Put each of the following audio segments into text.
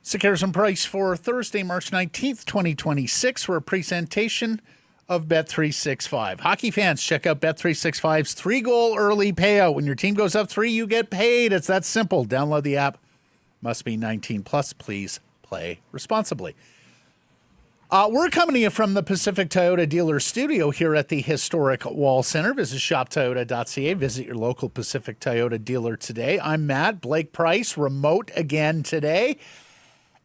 Secures and Price for Thursday, March 19th, 2026, for a presentation of Bet365. Hockey fans, check out Bet365's 3-goal early payout. When your team goes up 3, you get paid. It's that simple. Download the app. Must be 18 plus. Please play responsibly. We're coming to you from the Pacific Toyota Dealer Studio here at the historic Wall Center. Visit shoptoyota.ca. Visit your local Pacific Toyota dealer today. I'm Matt. Blake Price, remote again today.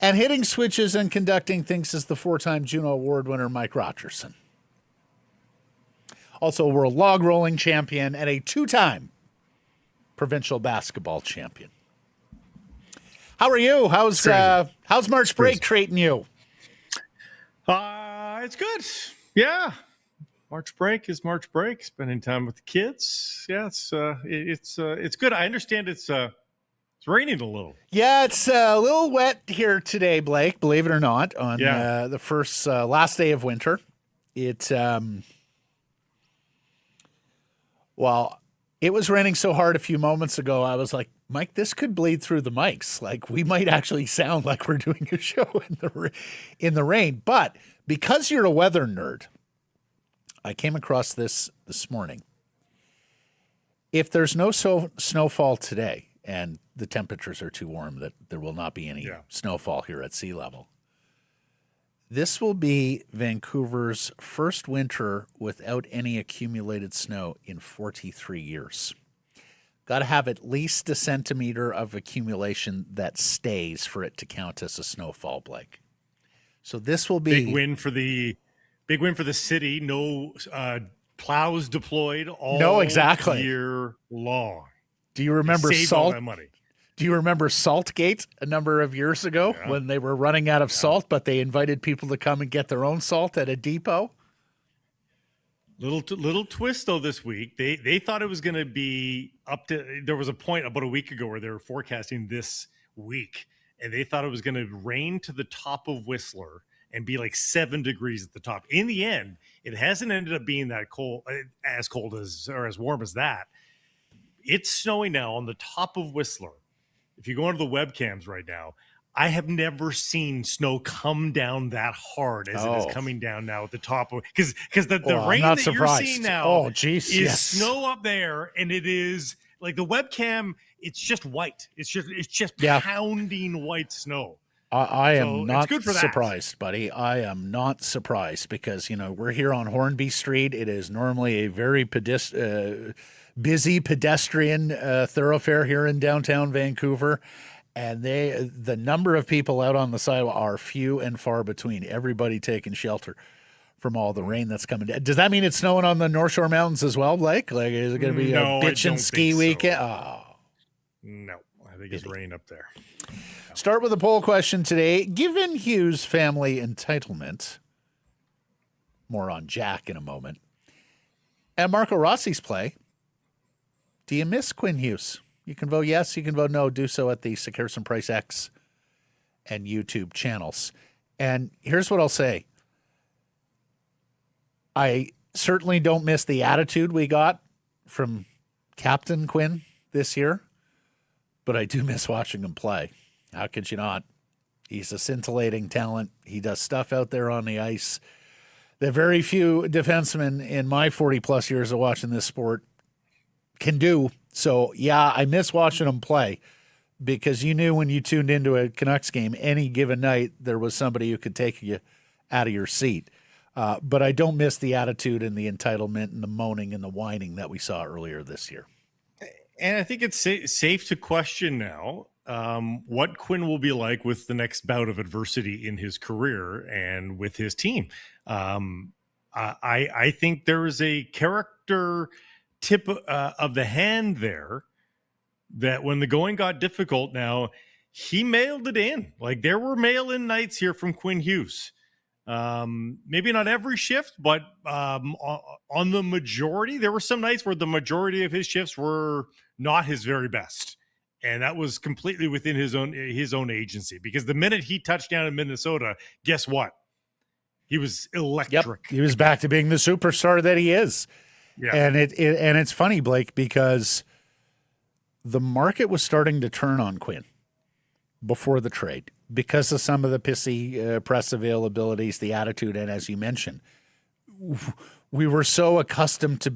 And hitting switches and conducting things is the 4-time Juno Award winner, Mike Rogerson. Also a world log rolling champion and a 2-time provincial basketball champion. How are you? How's March break treating you? It's good. Yeah. March break is March break. Spending time with the kids. Yeah, it's good. I understand it's raining a little. Yeah, it's a little wet here today, Blake, believe it or not, on the first last day of winter. It was raining so hard a few moments ago, I was like, Mike, this could bleed through the mics. Like, we might actually sound like we're doing a show in the rain. But because you're a weather nerd, I came across this morning. If there's no snowfall today, and the temperatures are too warm that there will not be any snowfall here at sea level, this will be Vancouver's first winter without any accumulated snow in 43 years. Got to have at least a centimeter of accumulation that stays for it to count as a snowfall, Blake. So this will be big win for the city. No plows deployed all year long. Do you remember Do you remember Saltgate a number of years ago when they were running out of salt, but they invited people to come and get their own salt at a depot? Little twist though this week. They thought it was going to be up to. There was a point about a week ago where they were forecasting this week, and they thought it was going to rain to the top of Whistler and be like 7 degrees at the top. In the end, it hasn't ended up being that cold, as warm as that. It's snowing now on the top of Whistler. If you go onto the webcams right now, I have never seen snow come down that hard as it is coming down now at the top of because the rain that you're seeing now is snow up there, and it is like the webcam. It's just white. It's just pounding white snow. I am not surprised, buddy. I am not surprised because, we're here on Hornby Street. It is normally a very busy pedestrian thoroughfare here in downtown Vancouver. And the number of people out on the sidewalk are few and far between. Everybody taking shelter from all the rain that's coming down. Does that mean it's snowing on the North Shore Mountains as well, Blake? Like, is it going to be a bitch and ski weekend? Oh. No, I think it's rain up there. Start with a poll question today. Given Hughes' family entitlement, more on Jack in a moment, and Marco Rossi's play, do you miss Quinn Hughes? You can vote yes, you can vote no. Do so at the Secures and Price X and YouTube channels. And here's what I'll say. I certainly don't miss the attitude we got from Captain Quinn this year, but I do miss watching him play. How could you not? He's a scintillating talent. He does stuff out there on the ice that very few defensemen in my 40-plus years of watching this sport can do. So, yeah, I miss watching him play because you knew when you tuned into a Canucks game any given night there was somebody who could take you out of your seat. But I don't miss the attitude and the entitlement and the moaning and the whining that we saw earlier this year. And I think it's safe to question now what Quinn will be like with the next bout of adversity in his career and with his team. I think there is a character tip of the hand there that when the going got difficult now, he mailed it in. Like there were mail-in nights here from Quinn Hughes. Maybe not every shift, but on the majority, there were some nights where the majority of his shifts were not his very best. And that was completely within his own agency, because the minute he touched down in Minnesota, guess what? He was electric. Yep. He was back to being the superstar that he is. Yeah. And it's funny, Blake, because the market was starting to turn on Quinn before the trade because of some of the pissy press availabilities, the attitude, and as you mentioned, we were so accustomed to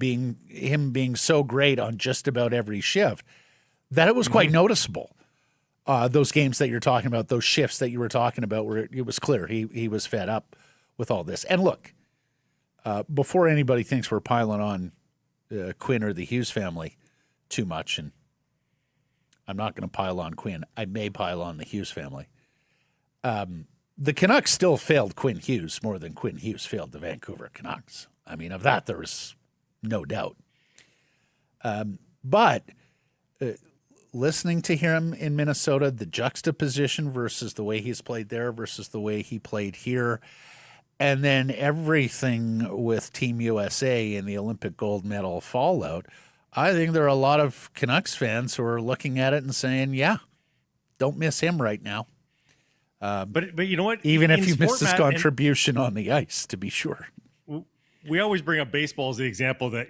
him being so great on just about every shift that it was quite noticeable. Those games that you're talking about, those shifts that you were talking about, where it was clear he was fed up with all this. And look, before anybody thinks we're piling on Quinn or the Hughes family too much, and I'm not going to pile on Quinn, I may pile on the Hughes family. The Canucks still failed Quinn Hughes more than Quinn Hughes failed the Vancouver Canucks. I mean, of that, there was no doubt. But listening to him in Minnesota, the juxtaposition versus the way he's played there versus the way he played here, and then everything with Team USA and the Olympic gold medal fallout, I think there are a lot of Canucks fans who are looking at it and saying, yeah, don't miss him right now. But you know what? Even if you miss his contribution on the ice, to be sure. We always bring up baseball as the example that,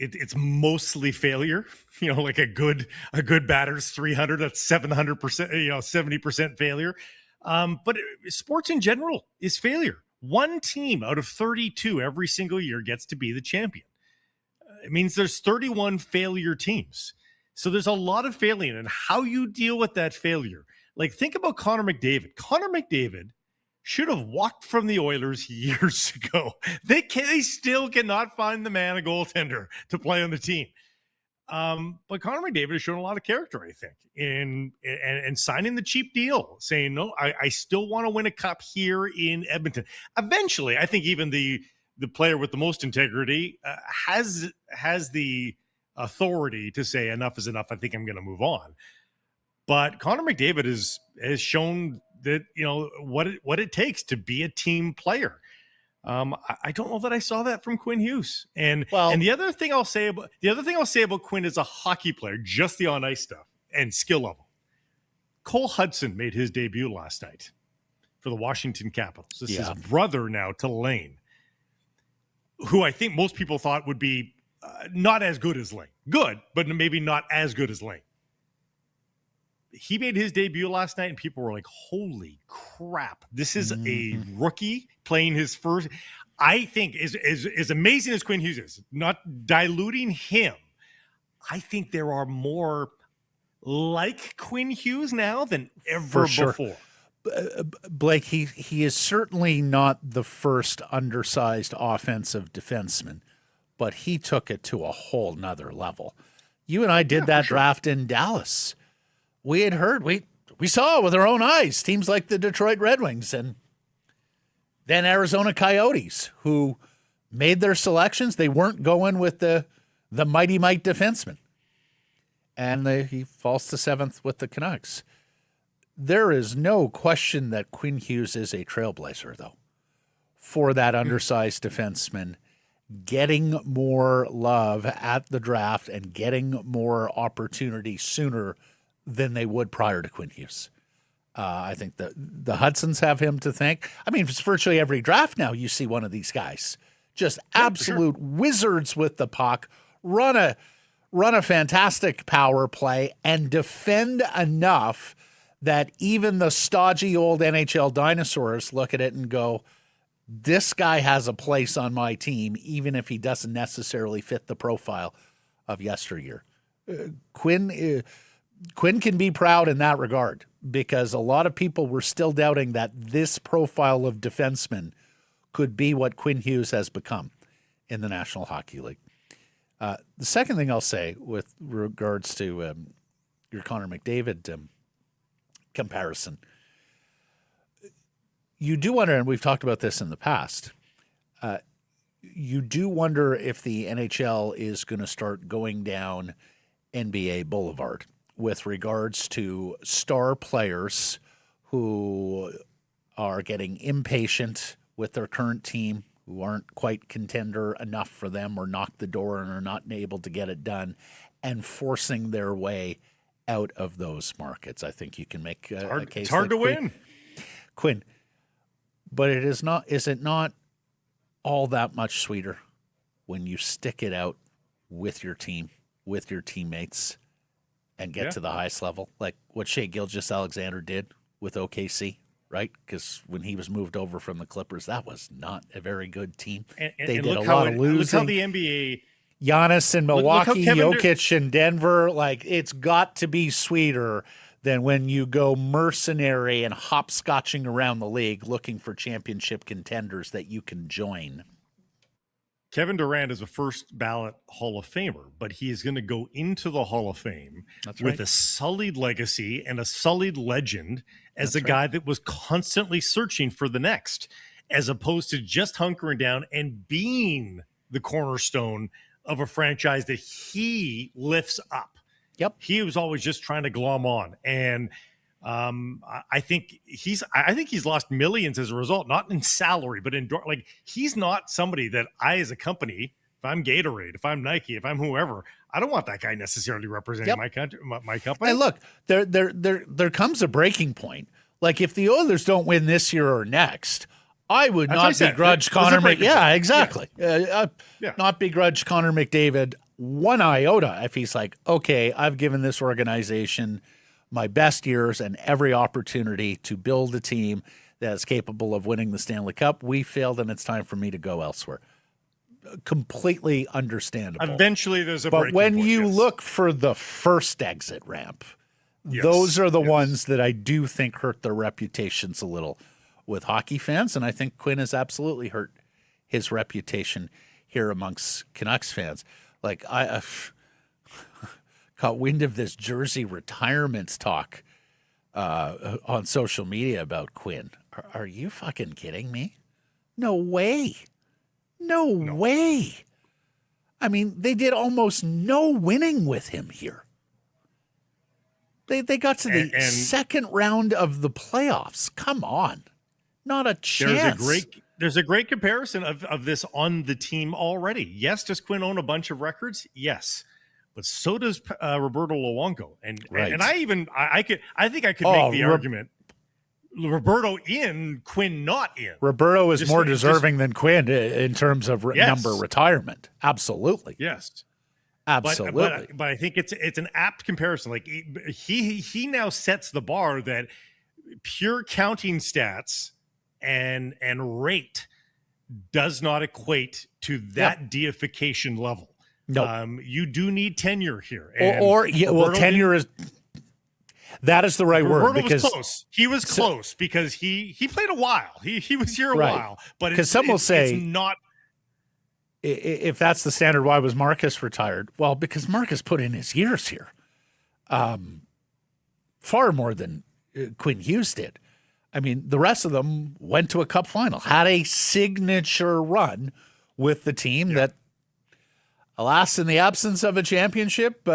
it's mostly failure. Like a good batter's 300, that's 700%, 70% failure. But sports in general is failure. One team out of 32 every single year gets to be the champion. It means there's 31 failure teams. So there's a lot of failing, and how you deal with that failure. Like, think about Connor McDavid. Connor McDavid should have walked from the Oilers years ago. They still cannot find the man a goaltender to play on the team. But Connor McDavid has shown a lot of character, I think, in signing the cheap deal, saying, no, I still want to win a cup here in Edmonton. Eventually, I think even the player with the most integrity has the authority to say enough is enough. I think I'm going to move on. But Connor McDavid has shown that, what it takes to be a team player. I don't know that I saw that from Quinn Hughes. And the other thing I'll say about Quinn as a hockey player, just the on ice stuff and skill level. Cole Hudson made his debut last night for the Washington Capitals. This is his brother now to Lane, who I think most people thought would be not as good as Lane. Good, but maybe not as good as Lane. He made his debut last night, and people were like, holy crap, this is a rookie playing his first. I think as amazing as Quinn Hughes is, not diluting him, I think there are more like Quinn Hughes now than ever before. Blake, he is certainly not the first undersized offensive defenseman, but he took it to a whole nother level. You and I did that draft in Dallas. We had heard, we saw with our own eyes teams like the Detroit Red Wings and then Arizona Coyotes, who made their selections. They weren't going with the mighty might defenseman. And he falls to seventh with the Canucks. There is no question that Quinn Hughes is a trailblazer, though, for that undersized defenseman, getting more love at the draft and getting more opportunity sooner than they would prior to Quinn Hughes. I think the Hudsons have him to thank. I mean, it's virtually every draft now you see one of these guys. Just absolute wizards with the puck, run a fantastic power play, and defend enough that even the stodgy old NHL dinosaurs look at it and go, this guy has a place on my team, even if he doesn't necessarily fit the profile of yesteryear. Quinn can be proud in that regard, because a lot of people were still doubting that this profile of defenseman could be what Quinn Hughes has become in the National Hockey League. The second thing I'll say with regards to your Connor McDavid comparison, you do wonder, and we've talked about this in the past, you do wonder if the NHL is going to start going down NBA Boulevard with regards to star players who are getting impatient with their current team who aren't quite contender enough for them or knock the door and are not able to get it done, and forcing their way out of those markets. I think you can make a case. It's hard to win. Quinn, but is it not all that much sweeter when you stick it out with your team, with your teammates, and get to the highest level? Like what Shea Gilgeous-Alexander did with OKC, right? Because when he was moved over from the Clippers, that was not a very good team. They did a lot of losing. Look how the NBA... Giannis in Milwaukee, Jokic in Denver, like it's got to be sweeter than when you go mercenary and hopscotching around the league looking for championship contenders that you can join. Kevin Durant is a first ballot Hall of Famer, but he is going to go into the Hall of Fame with a sullied legacy and a sullied legend as a guy that was constantly searching for the next, as opposed to just hunkering down and being the cornerstone of a franchise that he lifts up. Yep. He was always just trying to glom on. And I think he's lost millions as a result, not in salary, but in like he's not somebody that I, as a company, if I'm Gatorade, if I'm Nike, if I'm whoever, I don't want that guy necessarily representing my country, my company. And look, there comes a breaking point. Like if the Oilers don't win this year or next, I would not begrudge Connor McDavid. Yeah, exactly. Not begrudge Connor McDavid one iota if he's like, okay, I've given this organization my best years and every opportunity to build a team that is capable of winning the Stanley Cup. We failed, and it's time for me to go elsewhere. Completely understandable. Eventually, there's a breaking point. But when you look for the first exit ramp, those are the ones that I do think hurt their reputations a little with hockey fans, and I think Quinn has absolutely hurt his reputation here amongst Canucks fans. Like, I caught wind of this jersey retirements talk on social media about Quinn. Are you fucking kidding me? No way. No way. I mean, they did almost no winning with him here. They got to the second round of the playoffs. Come on. Not a chance. There's a great comparison of this on the team already. Yes, does Quinn own a bunch of records? Yes, but so does Roberto Luongo. And I think I could make the argument Roberto in, Quinn not in. Roberto is more deserving than Quinn in terms of number retirement. Absolutely. Yes. Absolutely. But I think it's an apt comparison. Like he now sets the bar that pure counting stats and rate does not equate to that deification level. No, you do need tenure here. Tenure is that is the right word, because was close. He was close because he played a while. He was here a while, but because some will say it's not. If that's the standard, why was Marcus retired? Well, because Marcus put in his years here, far more than Quinn Hughes did. I mean, the rest of them went to a cup final, had a signature run with the team that, alas, in the absence of a championship,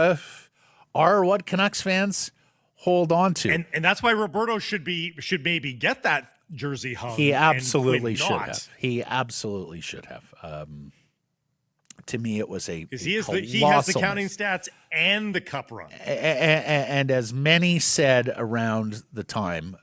are what Canucks fans hold on to. And that's why Roberto should maybe get that jersey hung. He absolutely should have. He absolutely should have. To me, it was a he has the counting stats and the cup run. And as many said around the time,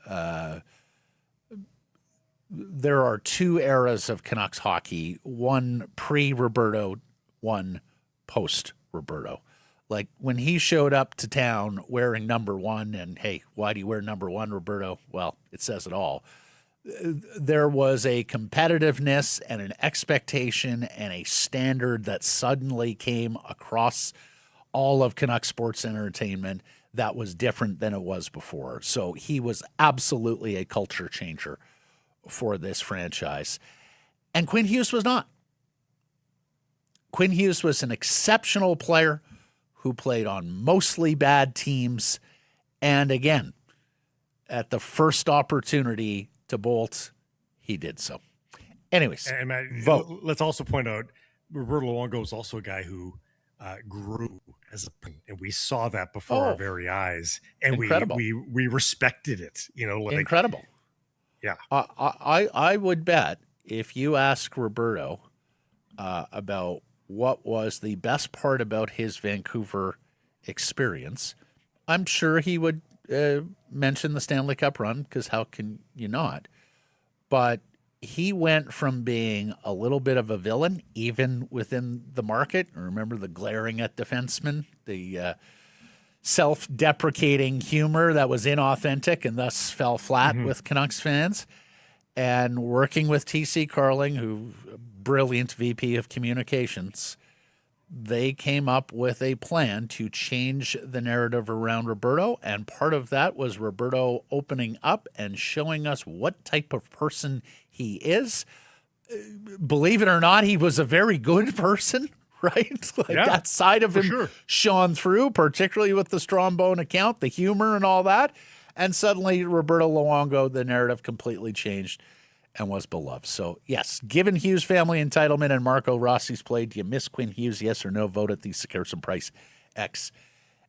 there are two eras of Canucks hockey, one pre-Roberto, one post-Roberto. Like when he showed up to town wearing number one, and hey, why do you wear number one, Roberto? Well, it says it all. There was a competitiveness and an expectation and a standard that suddenly came across all of Canucks sports entertainment that was different than it was before. So he was absolutely a culture changer for this franchise. And Quinn Hughes was not. Quinn Hughes was an exceptional player who played on mostly bad teams. And again, at the first opportunity to bolt, he did so. Anyways, and Matt, vote. Let's also point out Roberto Luongo is also a guy who grew as and we saw that before our very eyes, and we respected it. You know, like, incredible. Yeah, I would bet if you ask Roberto about what was the best part about his Vancouver experience, I'm sure he would mention the Stanley Cup run, because how can you not? But he went from being a little bit of a villain, even within the market. Remember the glaring at defensemen, the self-deprecating humor that was inauthentic and thus fell flat with Canucks fans. And working with T.C. Carling, who brilliant VP of communications, they came up with a plan to change the narrative around Roberto, and part of that was Roberto opening up and showing us what type of person he is. Believe it or not, he was a very good person, right? That side of him shone through, particularly with the Strombone account, the humor and all that. And suddenly Roberto Luongo, the narrative completely changed and was beloved. So, yes, given Hughes family entitlement and Marco Rossi's play, do you miss Quinn Hughes? Yes or no? Vote at the Sekerson Price X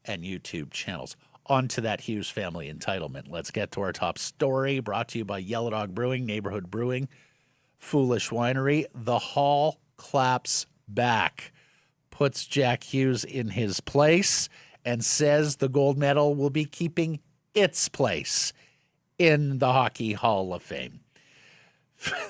and YouTube channels. On to that Hughes family entitlement. Let's get to our top story, brought to you by Yellow Dog Brewing, Neighborhood Brewing, Foolish Winery. The Hall claps back, puts Jack Hughes in his place, and says the gold medal will be keeping its place in the Hockey Hall of Fame.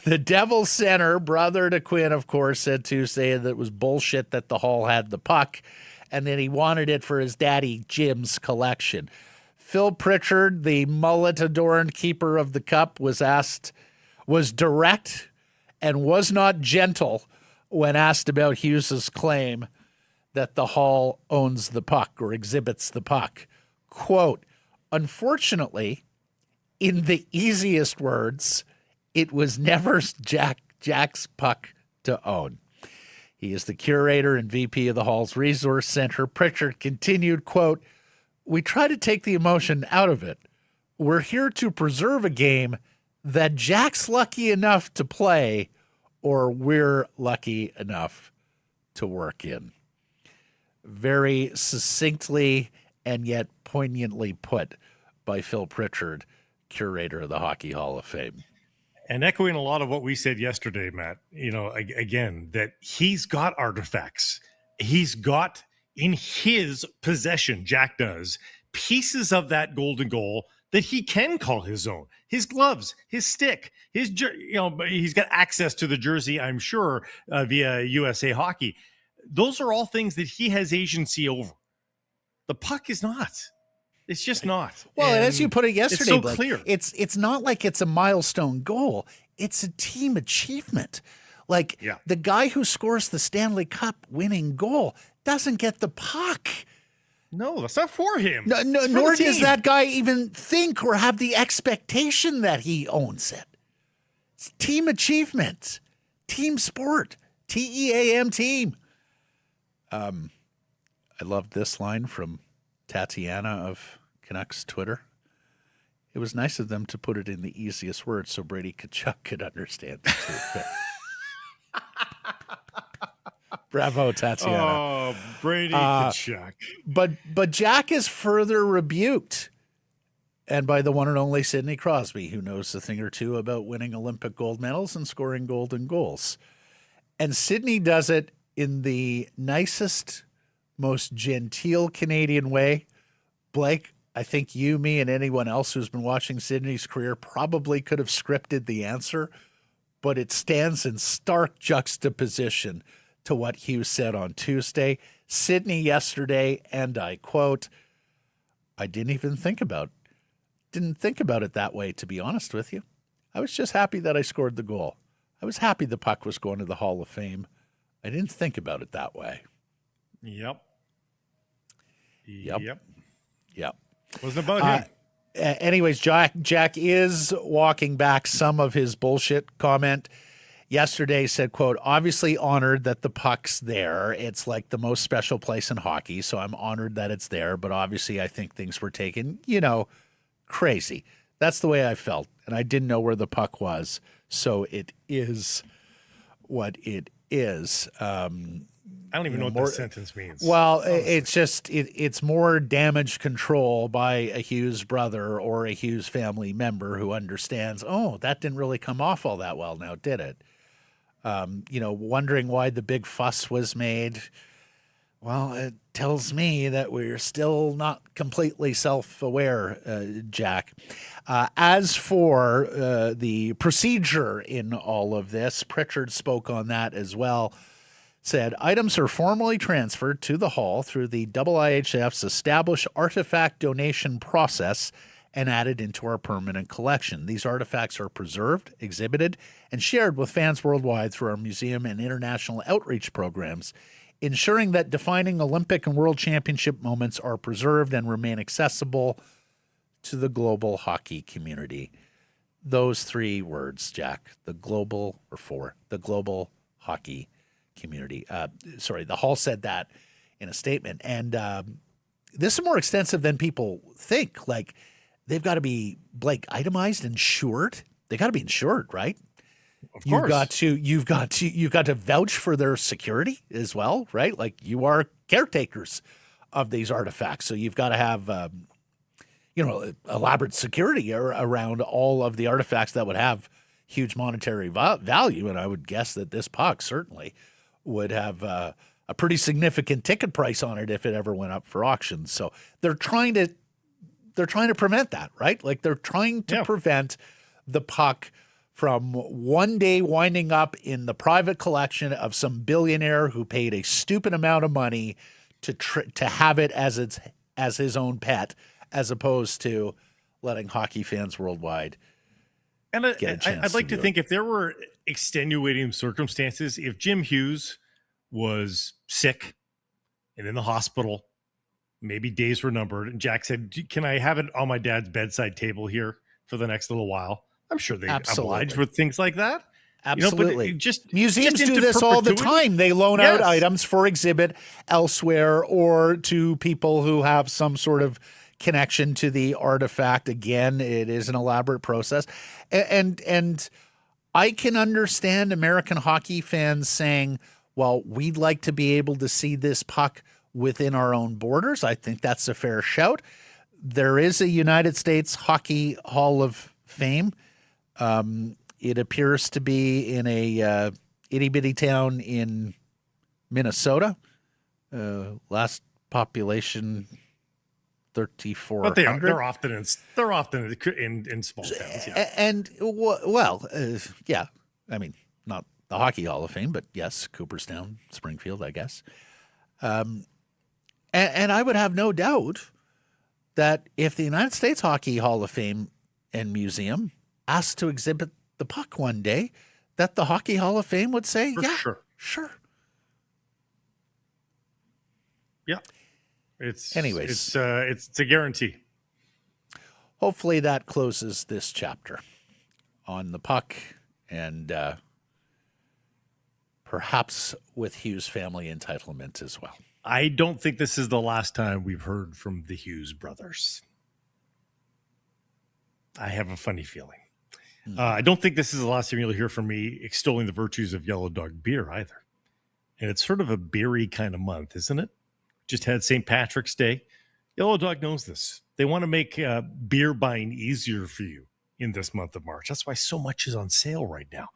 The Devils center, brother to Quinn, of course, said Tuesday that it was bullshit that the Hall had the puck and that he wanted it for his daddy Jim's collection. Phil Pritchard, the mullet-adorned keeper of the cup, was direct and was not gentle when asked about Hughes's claim that the Hall owns the puck or exhibits the puck. Quote, "Unfortunately, in the easiest words, it was never Jack's puck to own." He is the curator and VP of the Hall's Resource Center. Pritchard continued, quote, "We try to take the emotion out of it. We're here to preserve a game that Jack's lucky enough to play or we're lucky enough to work in." Very succinctly and yet poignantly put by Phil Pritchard, curator of the Hockey Hall of Fame. And echoing a lot of what we said yesterday, Matt, again, that he's got artifacts. He's got in his possession, Jack does, pieces of that golden goal that he can call his own. His gloves, his stick, he's got access to the jersey, I'm sure, via USA Hockey. Those are all things that he has agency over. The puck is not. It's just not. Well, and as you put it yesterday, it's so clear. It's not like it's a milestone goal. It's a team achievement. The guy who scores the Stanley Cup winning goal doesn't get the puck. No, that's not for him. No, nor does that guy even think or have the expectation that he owns it. It's team achievement, team sport, TEAM team. I love this line from Tatiana of Canucks Twitter. "It was nice of them to put it in the easiest words so Brady Tkachuk could understand it too." Bravo, Tatiana. Oh, Brady Tkachuk. But Jack is further rebuked, and by the one and only Sidney Crosby, who knows a thing or two about winning Olympic gold medals and scoring golden goals. And Sidney does it in the nicest, most genteel Canadian way. Blake, I think you, me, and anyone else who's been watching Sidney's career probably could have scripted the answer, but it stands in stark juxtaposition to what Hughes said on Tuesday. Sidney yesterday, and I quote, "I didn't think about it that way, to be honest with you. I was just happy that I scored the goal. I was happy the puck was going to the Hall of Fame. I didn't think about it that way." Yep. Wasn't about him. Anyways, Jack is walking back some of his bullshit comment. Yesterday said, quote, "Obviously honored that the puck's there. It's like the most special place in hockey, so I'm honored that it's there. But obviously I think things were taken, crazy. That's the way I felt. And I didn't know where the puck was. So it is what it is." I don't even know what that sentence means. Well, it's just it's more damage control by a Hughes brother or a Hughes family member who understands, oh, that didn't really come off all that well now, did it? wondering why the big fuss was made. Well, it tells me that we're still not completely self-aware, Jack. As for the procedure in all of this, Pritchard spoke on that as well. Said, items are formally transferred to the hall through the IIHF's established artifact donation process and added into our permanent collection. These artifacts are preserved, exhibited, and shared with fans worldwide through our museum and international outreach programs, ensuring that defining Olympic and World Championship moments are preserved and remain accessible to the global hockey community. Those three words, Jack, the global hockey community. The Hall said that in a statement. And this is more extensive than people think. Like, they've got to be, Blake, itemized, insured. They got to be insured, right? Of course. You've got to vouch for their security as well, right? Like, you are caretakers of these artifacts, so you've got to have elaborate security around all of the artifacts that would have huge monetary value. And I would guess that this puck certainly would have a pretty significant ticket price on it if it ever went up for auction. So they're trying to prevent that, right? Like, they're trying to prevent the puck from one day winding up in the private collection of some billionaire who paid a stupid amount of money to have it as his own pet, as opposed to letting hockey fans worldwide get a chance. I'd like to think if there were extenuating circumstances, if Jim Hughes was sick and in the hospital, maybe days were numbered, and Jack said, "Can I have it on my dad's bedside table here for the next little while?" I'm sure they oblige with things like that. Absolutely. Museums do this all the time. They loan out items for exhibit elsewhere or to people who have some sort of connection to the artifact. Again, it is an elaborate process. And I can understand American hockey fans saying, well, we'd like to be able to see this puck within our own borders. I think that's a fair shout. There is a United States Hockey Hall of Fame. It appears to be in a itty-bitty town in Minnesota. Last population 3,400. But they're often in small towns. Yeah. I mean, not the Hockey Hall of Fame, but yes, Cooperstown, Springfield, I guess. And I would have no doubt that if the United States Hockey Hall of Fame and Museum asked to exhibit the puck one day, that the Hockey Hall of Fame would say, sure. Yeah. It's a guarantee. Hopefully that closes this chapter on the puck, and perhaps with Hughes family entitlement as well. I don't think this is the last time we've heard from the Hughes brothers. I have a funny feeling. I don't think this is the last time you'll hear from me extolling the virtues of Yellow Dog beer either. And it's sort of a beery kind of month, isn't it? Just had St. Patrick's Day. Yellow Dog knows this. They want to make beer buying easier for you in this month of March. That's why so much is on sale right now.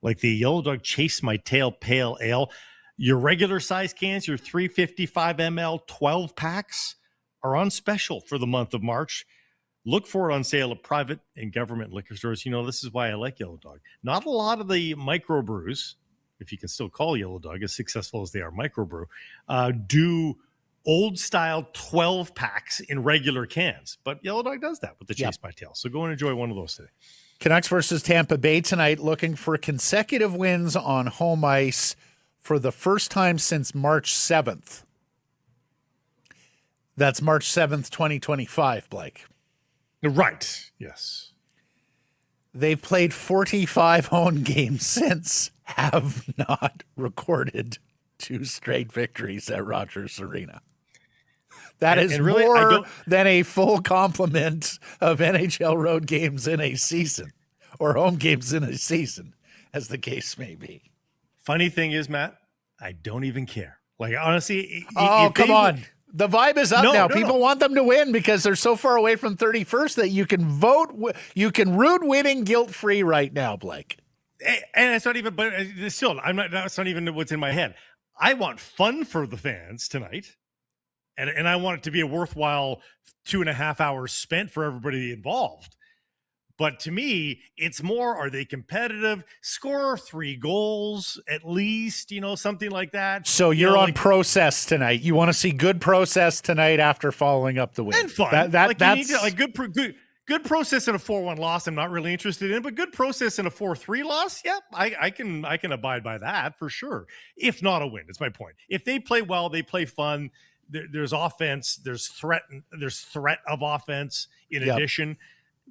Like the Yellow Dog Chase My Tail Pale Ale. Your regular size cans, your 355 ml 12 packs are on special for the month of March. Look for it on sale at private and government liquor stores. This is why I like Yellow Dog. Not a lot of the microbrews, if you can still call Yellow Dog as successful as they are microbrew, do old style 12 packs in regular cans. But Yellow Dog does that with the Chase My Tail. So go and enjoy one of those today. Canucks versus Tampa Bay tonight, looking for consecutive wins on home ice for the first time since March 7th. That's March 7th, 2025, Blake. Right. Yes. They've played 45 home games since, have not recorded 2 straight victories at Rogers Arena. That is really more than a full complement of NHL road games in a season, or home games in a season, as the case may be. Funny thing is, Matt, I don't even care. Like, honestly. Come on. The vibe is up now. People want them to win because they're so far away from 31st that you can vote. You can root winning guilt-free right now, Blake. And it's not even, but still, that's not even what's in my head. I want fun for the fans tonight. And I want it to be a worthwhile 2.5 hours spent for everybody involved. But to me, it's more, are they competitive? Score 3 goals at least, something like that. So you're on process tonight. You want to see good process tonight after following up the win. And fun. That's good process in a 4-1 loss. I'm not really interested in, but good process in a 4-3 loss. Yeah, I can abide by that for sure. If not a win, that's my point. If they play well, they play fun. There's offense. There's threat of offense in addition.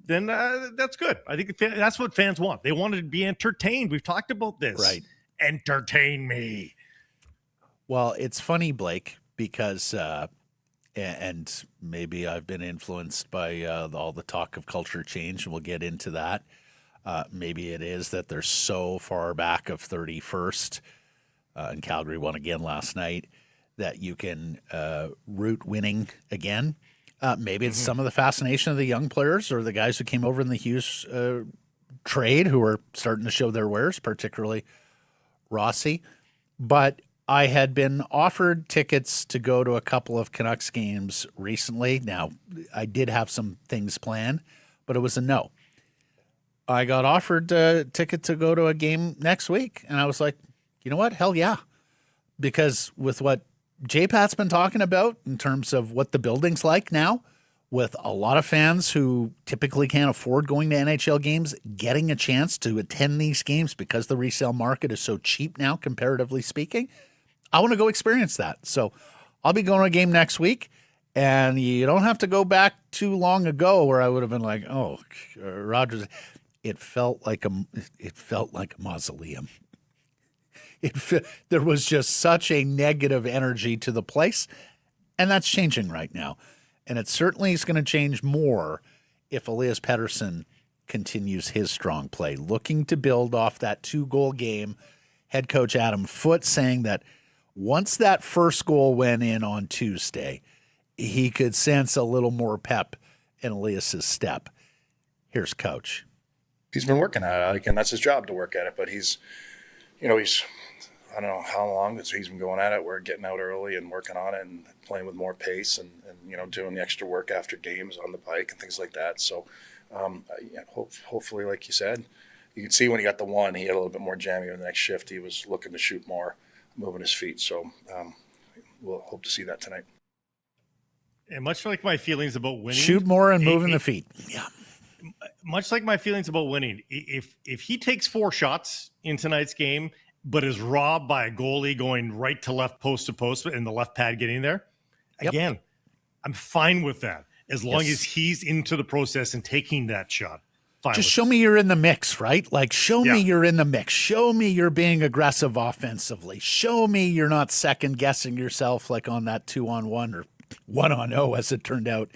Then that's good. I think that's what fans want. They want to be entertained. We've talked about this. Right. Entertain me. Well, it's funny, Blake, because and maybe I've been influenced by all the talk of culture change, and we'll get into that. Maybe it is that they're so far back of 31st, and Calgary won again last night, that you can root winning again. Maybe it's some of the fascination of the young players or the guys who came over in the Hughes trade who are starting to show their wares, particularly Rossi. But I had been offered tickets to go to a couple of Canucks games recently. Now, I did have some things planned, but it was a no. I got offered a ticket to go to a game next week, and I was like, you know what? Hell yeah. Because with what J-Pat's been talking about in terms of what the building's like now, with a lot of fans who typically can't afford going to NHL games, getting a chance to attend these games because the resale market is so cheap now, comparatively speaking, I want to go experience that. So I'll be going to a game next week, and you don't have to go back too long ago where I would have been like, oh, Rogers. It felt like a mausoleum. There was just such a negative energy to the place, and that's changing right now. And it certainly is going to change more if Elias Pettersson continues his strong play. Looking to build off that 2-goal game, head coach Adam Foote saying that once that first goal went in on Tuesday, he could sense a little more pep in Elias's step. Here's coach. He's been working at it, and that's his job to work at it, but he's I don't know how long he's been going at it. We're getting out early and working on it and playing with more pace and doing the extra work after games on the bike and things like that. So hopefully, like you said, you can see when he got the one, he had a little bit more jamming in the next shift. He was looking to shoot more, moving his feet. So we'll hope to see that tonight. And much like my feelings about winning. Shoot more and moving the feet. Yeah. Much like my feelings about winning, if he takes 4 shots in tonight's game, but is robbed by a goalie going right to left, post to post, and the left pad getting there, again, I'm fine with that as long as he's into the process and taking that shot. Just show me you're in the mix, right? Like, show me you're in the mix. Show me you're being aggressive offensively. Show me you're not second-guessing yourself like on that 2-on-1 or 1-on-0, as it turned out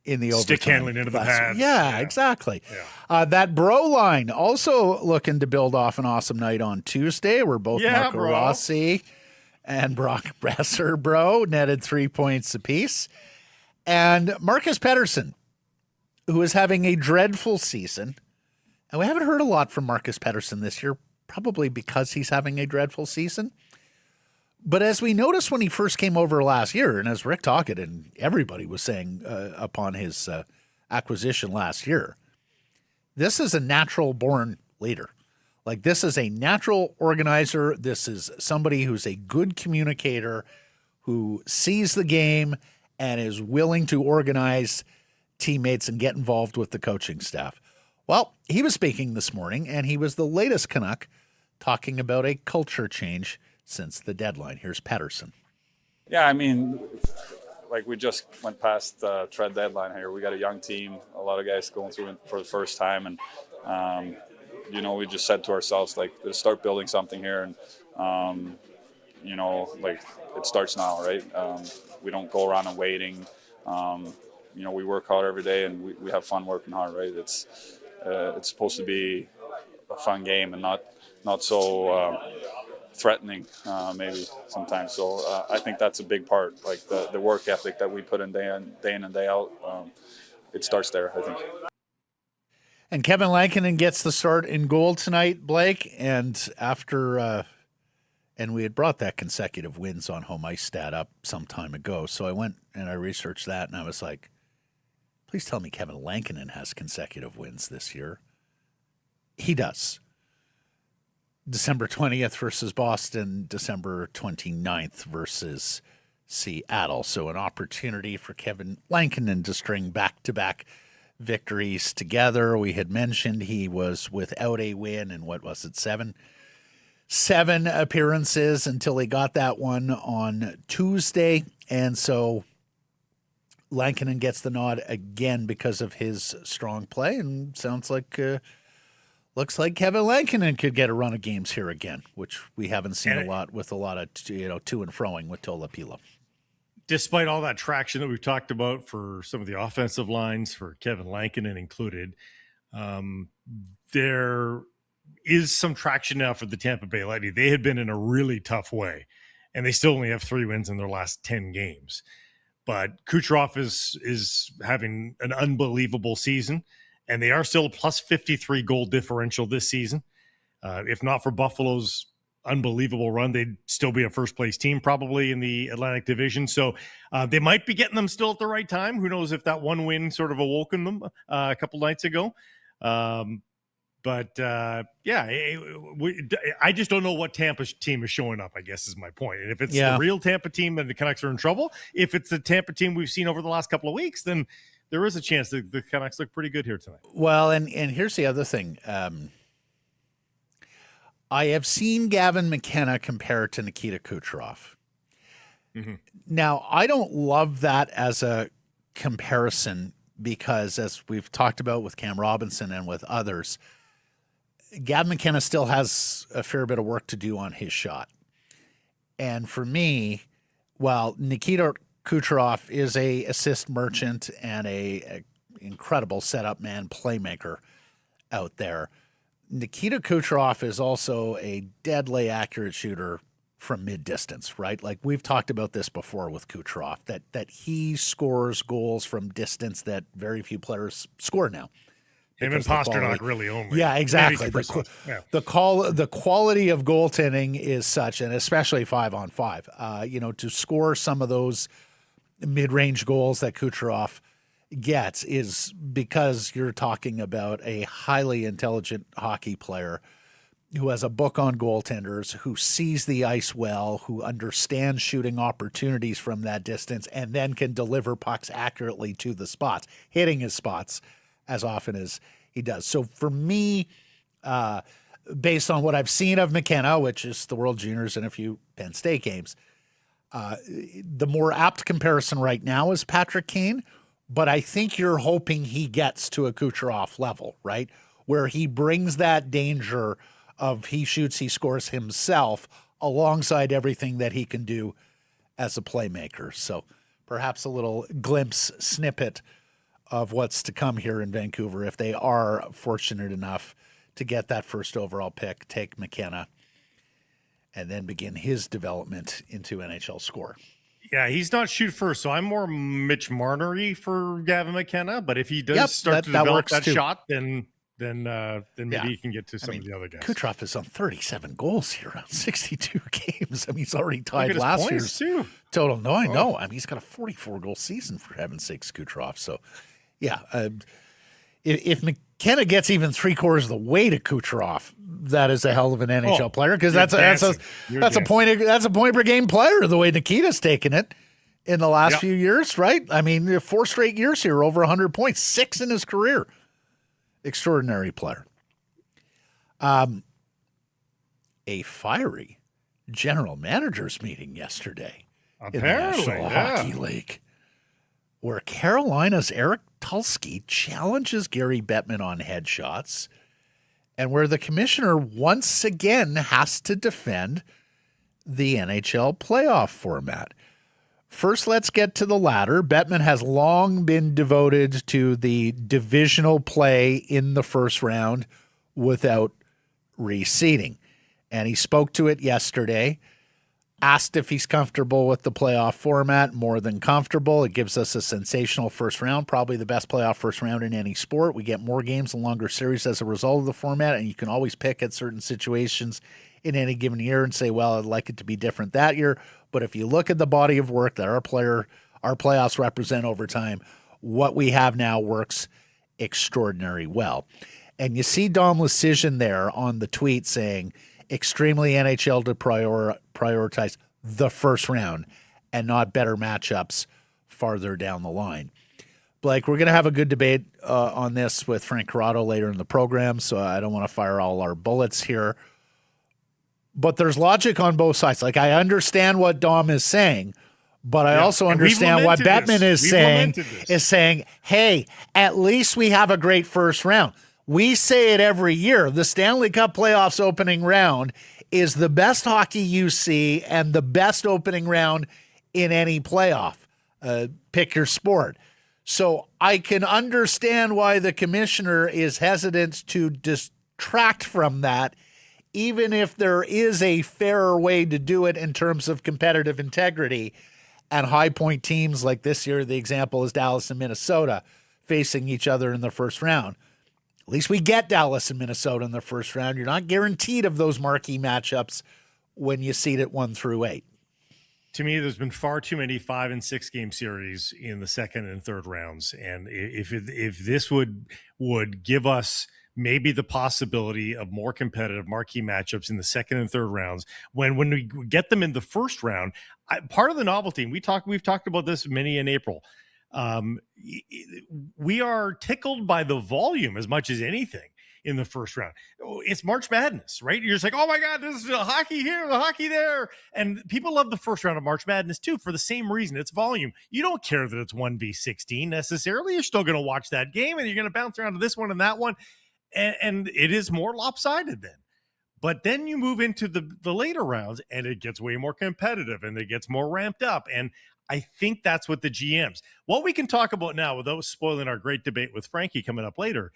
in the overtime. Stick handling into the pads. Yeah, exactly. Yeah. That bro line also looking to build off an awesome night on Tuesday. We're both Marco Rossi and Brock Besser, netted 3 points apiece. And Marcus Pettersson, who is having a dreadful season. And we haven't heard a lot from Marcus Pettersson this year, probably because he's having a dreadful season. But as we noticed when he first came over last year, and as Rick Tocchet and everybody was saying upon his acquisition last year, this is a natural-born leader. Like, this is a natural organizer. This is somebody who's a good communicator, who sees the game and is willing to organize teammates and get involved with the coaching staff. Well, he was speaking this morning, and he was the latest Canuck talking about a culture change since the deadline. Here's Pettersson. Yeah, I mean, like we just went past the trade deadline here. We got a young team, a lot of guys going through it for the first time. And, we just said to ourselves, like, let's start building something here. And, like, it starts now, right? We don't go around and waiting. We work hard every day and we have fun working hard, right? It's supposed to be a fun game and not so threatening, maybe sometimes. So I think that's a big part, like the work ethic that we put in day in and day out. It starts there, I think. And Kevin Lankinen gets the start in goal tonight, Blake. And after, and we had brought that consecutive wins on home ice stat up some time ago. So I went and I researched that, and I was like, please tell me Kevin Lankinen has consecutive wins this year. He does. December 20th versus Boston, December 29th versus Seattle. So an opportunity for Kevin Lankinen to string back-to-back victories together. We had mentioned he was without a win in, what was it, seven appearances until he got that one on Tuesday. And so Lankinen gets the nod again because of his strong play, and sounds like looks like Kevin Lankinen could get a run of games here again, which we haven't seen a lot of to and froing with Tola Pila. Despite all that traction that we've talked about for some of the offensive lines, for Kevin Lankinen included, there is some traction now for the Tampa Bay Lightning. They had been in a really tough way, and they still only have 3 wins in their last 10 games. But Kucherov is having an unbelievable season, and they are still a plus 53 goal differential this season. If not for Buffalo's unbelievable run, they'd still be a first-place team probably in the Atlantic Division. So they might be getting them still at the right time. Who knows if that one win sort of awoken them a couple nights ago. I just don't know what Tampa's team is showing up, I guess is my point. And if it's the real Tampa team, then the Canucks are in trouble. If it's the Tampa team we've seen over the last couple of weeks, then there is a chance that the Canucks look pretty good here tonight. Well, and here's the other thing. I have seen Gavin McKenna compared to Nikita Kucherov. Mm-hmm. Now, I don't love that as a comparison because, as we've talked about with Cam Robinson and with others, Gavin McKenna still has a fair bit of work to do on his shot. And for me, while Nikita Kucherov is a assist merchant and a incredible setup man playmaker out there, Nikita Kucherov is also a deadly accurate shooter from mid-distance, right? Like we've talked about this before with Kucherov, that he scores goals from distance that very few players score now. Him and Pasternak really only. Yeah, exactly. The quality of goaltending is such, and especially 5-on-5, to score some of those mid-range goals that Kucherov gets is because you're talking about a highly intelligent hockey player who has a book on goaltenders, who sees the ice well, who understands shooting opportunities from that distance, and then can deliver pucks accurately to the spots, hitting his spots as often as he does. So for me, based on what I've seen of McKenna, which is the World Juniors and a few Penn State games, the more apt comparison right now is Patrick Kane. But I think you're hoping he gets to a Kucherov level, right? Where he brings that danger of he shoots, he scores himself alongside everything that he can do as a playmaker. So perhaps a little glimpse, snippet of what's to come here in Vancouver if they are fortunate enough to get that first overall pick, take McKenna, and then begin his development into NHL score. Yeah, he's not shoot first, so I'm more Mitch Marner-y for Gavin McKenna. But if he does start to develop that shot, then maybe he can get to some of the other guys. Kucherov is on 37 goals here on 62 games. I mean, he's already tied last year's total. No, I know. I mean, he's got a 44-goal season, for heaven's sakes, Kucherov. So, yeah, if McKenna gets even 3/4 of the way to Kucherov, that is a hell of an NHL player because that's a point per game player the way Nikita's taken it in the last few years, right? I mean, 4 straight years here, over 100 points, 6 in his career. Extraordinary player. A fiery general managers meeting yesterday in the National Hockey League, where Carolina's Eric Tulsky challenges Gary Bettman on headshots, and where the commissioner once again has to defend the NHL playoff format. First, let's get to the latter. Bettman has long been devoted to the divisional play in the first round without reseeding, and he spoke to it yesterday. asked if he's comfortable with the playoff format. More than comfortable. It gives us a sensational first round, probably the best playoff first round in any sport. We get more games and longer series as a result of the format, and you can always pick at certain situations in any given year and say, well, I'd like it to be different that year. But if you look at the body of work that our playoffs represent over time, what we have now works extraordinarily well. And you see Dom Lucian there on the tweet saying, extremely NHL to prioritize the first round and not better matchups farther down the line. Blake, we're going to have a good debate on this with Frank Corrado later in the program, so I don't want to fire all our bullets here. But there's logic on both sides. Like, I understand what Dom is saying, but I also understand what Bettman is saying, hey, at least we have a great first round. We say it every year. The Stanley Cup playoffs opening round is the best hockey you see and the best opening round in any playoff. Pick your sport. So I can understand why the commissioner is hesitant to distract from that, even if there is a fairer way to do it in terms of competitive integrity. And high point teams like this year, the example is Dallas and Minnesota facing each other in the first round. At least we get Dallas and Minnesota in the first round. You're not guaranteed of those marquee matchups when you seed it 1 through 8. To me, there's been far too many 5 and 6 game series in the second and third rounds. And if this would give us maybe the possibility of more competitive marquee matchups in the second and third rounds, when we get them in the first round, part of the novelty, and we've talked about this many in April, we are tickled by the volume as much as anything in the first round. It's March Madness, right? You're just like, oh my God, this is the hockey here, the hockey there. And people love the first round of March Madness too, for the same reason. It's volume. You don't care that it's 1v16 necessarily. You're still going to watch that game and you're going to bounce around to this one and that one. And it is more lopsided then. But then you move into the later rounds and it gets way more competitive and it gets more ramped up. And I think that's what the GMs, what we can talk about now without spoiling our great debate with Frankie coming up later,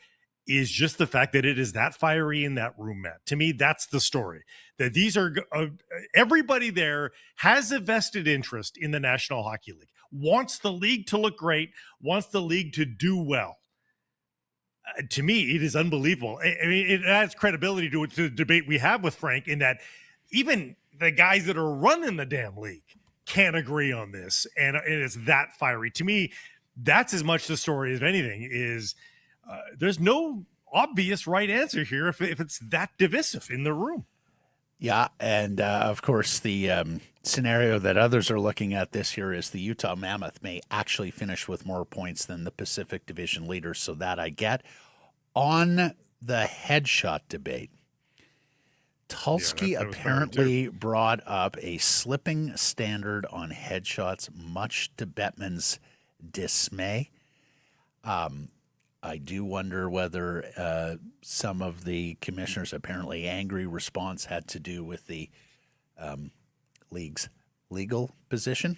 is just the fact that it is that fiery in that room, Matt. To me, that's the story. That these are everybody there has a vested interest in the National Hockey League, wants the league to look great, wants the league to do well. To me, it is unbelievable. I mean, it adds credibility to the debate we have with Frank in that even the guys that are running the damn league can't agree on this, and it's that fiery. To me, that's as much the story as anything is. There's no obvious right answer here if it's that divisive in the room. Yeah, and of course, the scenario that others are looking at this year is the Utah Mammoth may actually finish with more points than the Pacific Division leaders, so that I get. On the headshot debate, Tulsky apparently brought up a slipping standard on headshots, much to Bettman's dismay. I do wonder whether some of the commissioners' apparently angry response had to do with the league's legal position.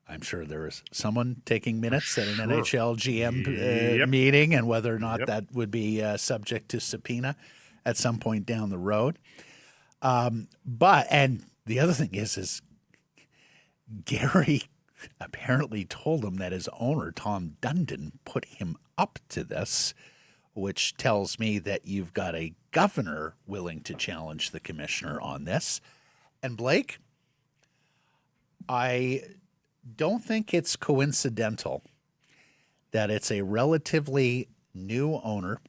I'm sure there is someone taking minutes at an NHL GM meeting, and whether or not that would be subject to subpoena at some point down the road. And the other thing is Gary apparently told him that his owner, Tom Dundon, put him up to this, which tells me that you've got a governor willing to challenge the commissioner on this. And Blake, I don't think it's coincidental that it's a relatively new owner,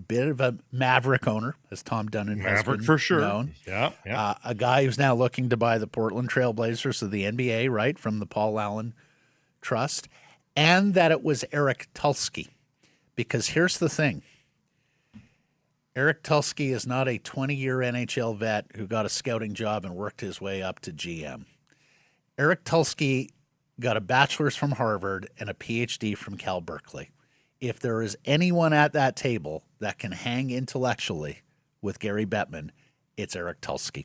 bit of a maverick owner, as Tom Dundon has been for sure known. Yeah. A guy who's now looking to buy the Portland Trailblazers of the NBA, right, from the Paul Allen Trust, and that it was Eric Tulsky. Because here's the thing. Eric Tulsky is not a 20-year NHL vet who got a scouting job and worked his way up to GM. Eric Tulsky got a bachelor's from Harvard and a PhD from Cal Berkeley. If there is anyone at that table that can hang intellectually with Gary Bettman, it's Eric Tulsky.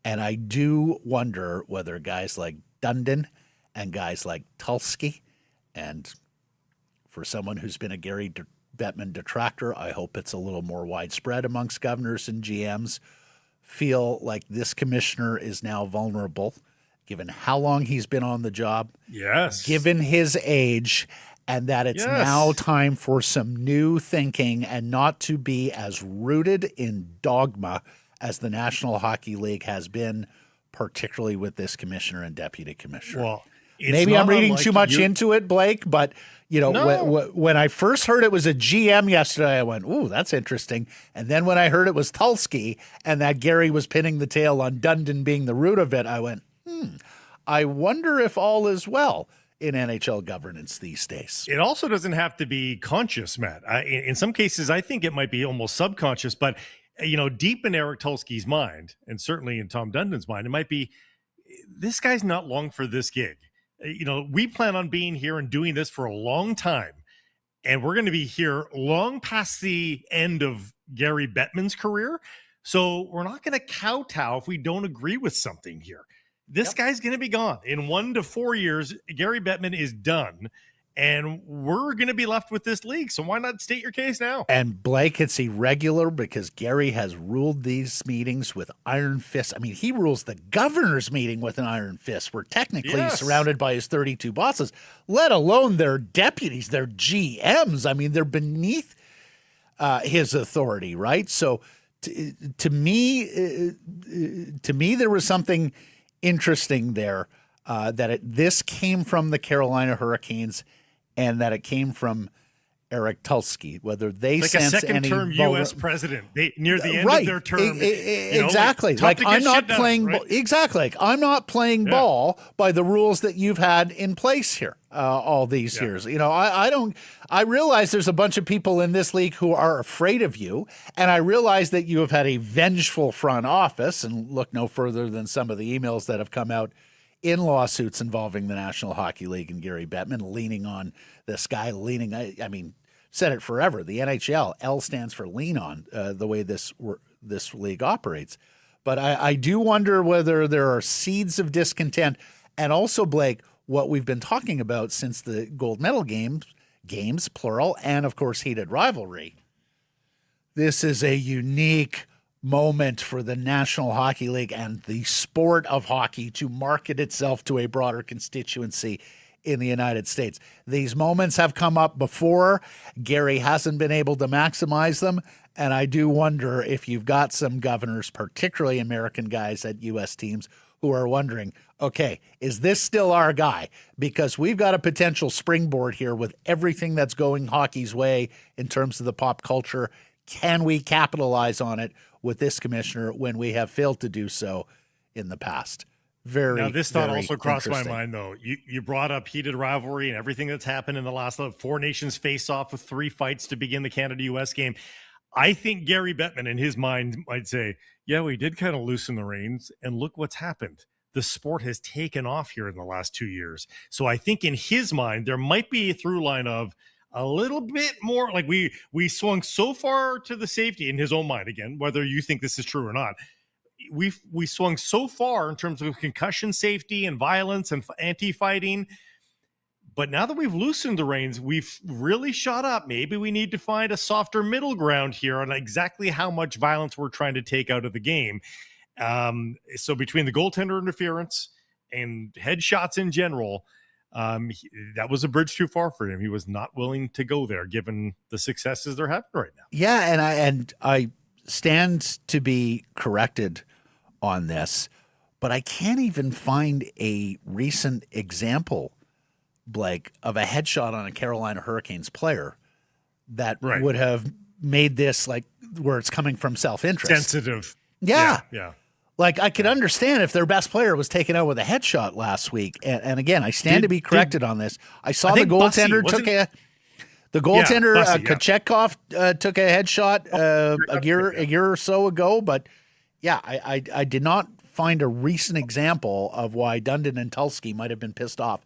And I do wonder whether guys like Dundon and guys like Tulsky, and for someone who's been a Gary Bettman detractor, I hope it's a little more widespread amongst governors and GMs, feel like this commissioner is now vulnerable, given how long he's been on the job, Yes. given his age, and that it's now time for some new thinking and not to be as rooted in dogma as the National Hockey League has been, particularly with this commissioner and deputy commissioner. Well, maybe I'm reading too much into it, Blake, but when I first heard it was a GM yesterday, I went, ooh, that's interesting. And then when I heard it was Tulski and that Gary was pinning the tail on Dundon being the root of it, I went, I wonder if all is well in NHL governance these days. It also doesn't have to be conscious, Matt. In some cases, I think it might be almost subconscious, but deep in Eric Tulski's mind, and certainly in Tom Dundon's mind, it might be, this guy's not long for this gig. We plan on being here and doing this for a long time, and we're going to be here long past the end of Gary Bettman's career. So we're not going to kowtow if we don't agree with something here. This guy's going to be gone in 1 to 4 years. Gary Bettman is done, and we're going to be left with this league. So why not state your case now? And Blake, it's irregular because Gary has ruled these meetings with iron fists. I mean, he rules the governor's meeting with an iron fist. We're technically surrounded by his 32 bosses, let alone their deputies, their GMs. I mean, they're beneath his authority, right? So to me, there was something interesting there that this came from the Carolina Hurricanes and that it came from Eric Tulski, whether they like sense a second-term U.S. president near the end of their term. Exactly. Like I'm not playing. Exactly. Like I'm not playing ball by the rules that you've had in place here all these years. I don't. I realize there's a bunch of people in this league who are afraid of you, and I realize that you have had a vengeful front office. And look no further than some of the emails that have come out in lawsuits involving the National Hockey League and Gary Bettman, leaning on this guy. I mean. Said it forever. The NHL, L stands for lean on, the way this league operates. But I do wonder whether there are seeds of discontent, and also, Blake, what we've been talking about since the gold medal games plural, and of course heated rivalry. This is a unique moment for the National Hockey League and the sport of hockey to market itself to a broader constituency in the United States. These moments have come up before. Gary hasn't been able to maximize them. And I do wonder if you've got some governors, particularly American guys at U.S. teams, who are wondering, okay, is this still our guy? Because we've got a potential springboard here with everything that's going hockey's way in terms of the pop culture. Can we capitalize on it with this commissioner when we have failed to do so in the past? Now, this thought also crossed my mind, though. You brought up heated rivalry and everything that's happened in the last 4 nations face off with 3 fights to begin the Canada-U.S. game. I think Gary Bettman in his mind might say, yeah, we did kind of loosen the reins, and look what's happened. The sport has taken off here in the last 2 years. So I think in his mind, there might be a through line of a little bit more, like we swung so far to the safety in his own mind, again, whether you think this is true or not. We swung so far in terms of concussion safety and violence and anti-fighting. But now that we've loosened the reins, we've really shot up. Maybe we need to find a softer middle ground here on exactly how much violence we're trying to take out of the game. So between the goaltender interference and headshots in general, that was a bridge too far for him. He was not willing to go there, given the successes they're having right now. Yeah, and I stand to be corrected on this, but I can't even find a recent example, Blake, of a headshot on a Carolina Hurricanes player that would have made this like where it's coming from self-interest. Sensitive. Yeah. Yeah. Like I could understand if their best player was taken out with a headshot last week. And again, I stand to be corrected on this. I saw the goaltender Kochetkov took a headshot a year or so ago, but yeah, I did not find a recent example of why Dundon and Tulski might have been pissed off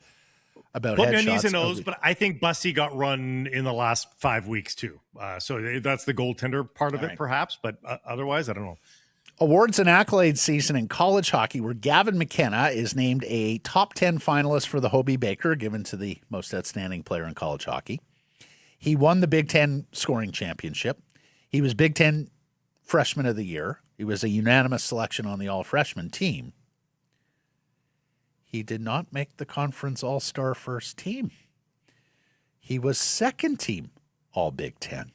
about Put headshots. Knees and nose, but I think Bussy got run in the last 5 weeks too. So that's the goaltender part of it, perhaps, but otherwise, I don't know. Awards and accolades season in college hockey, where Gavin McKenna is named a top 10 finalist for the Hobey Baker, given to the most outstanding player in college hockey. He won the Big Ten scoring championship. He was Big Ten Freshman of the Year, He was a unanimous selection on the all-freshman team. He did not make the conference all-star first team. He was second team All-Big Ten.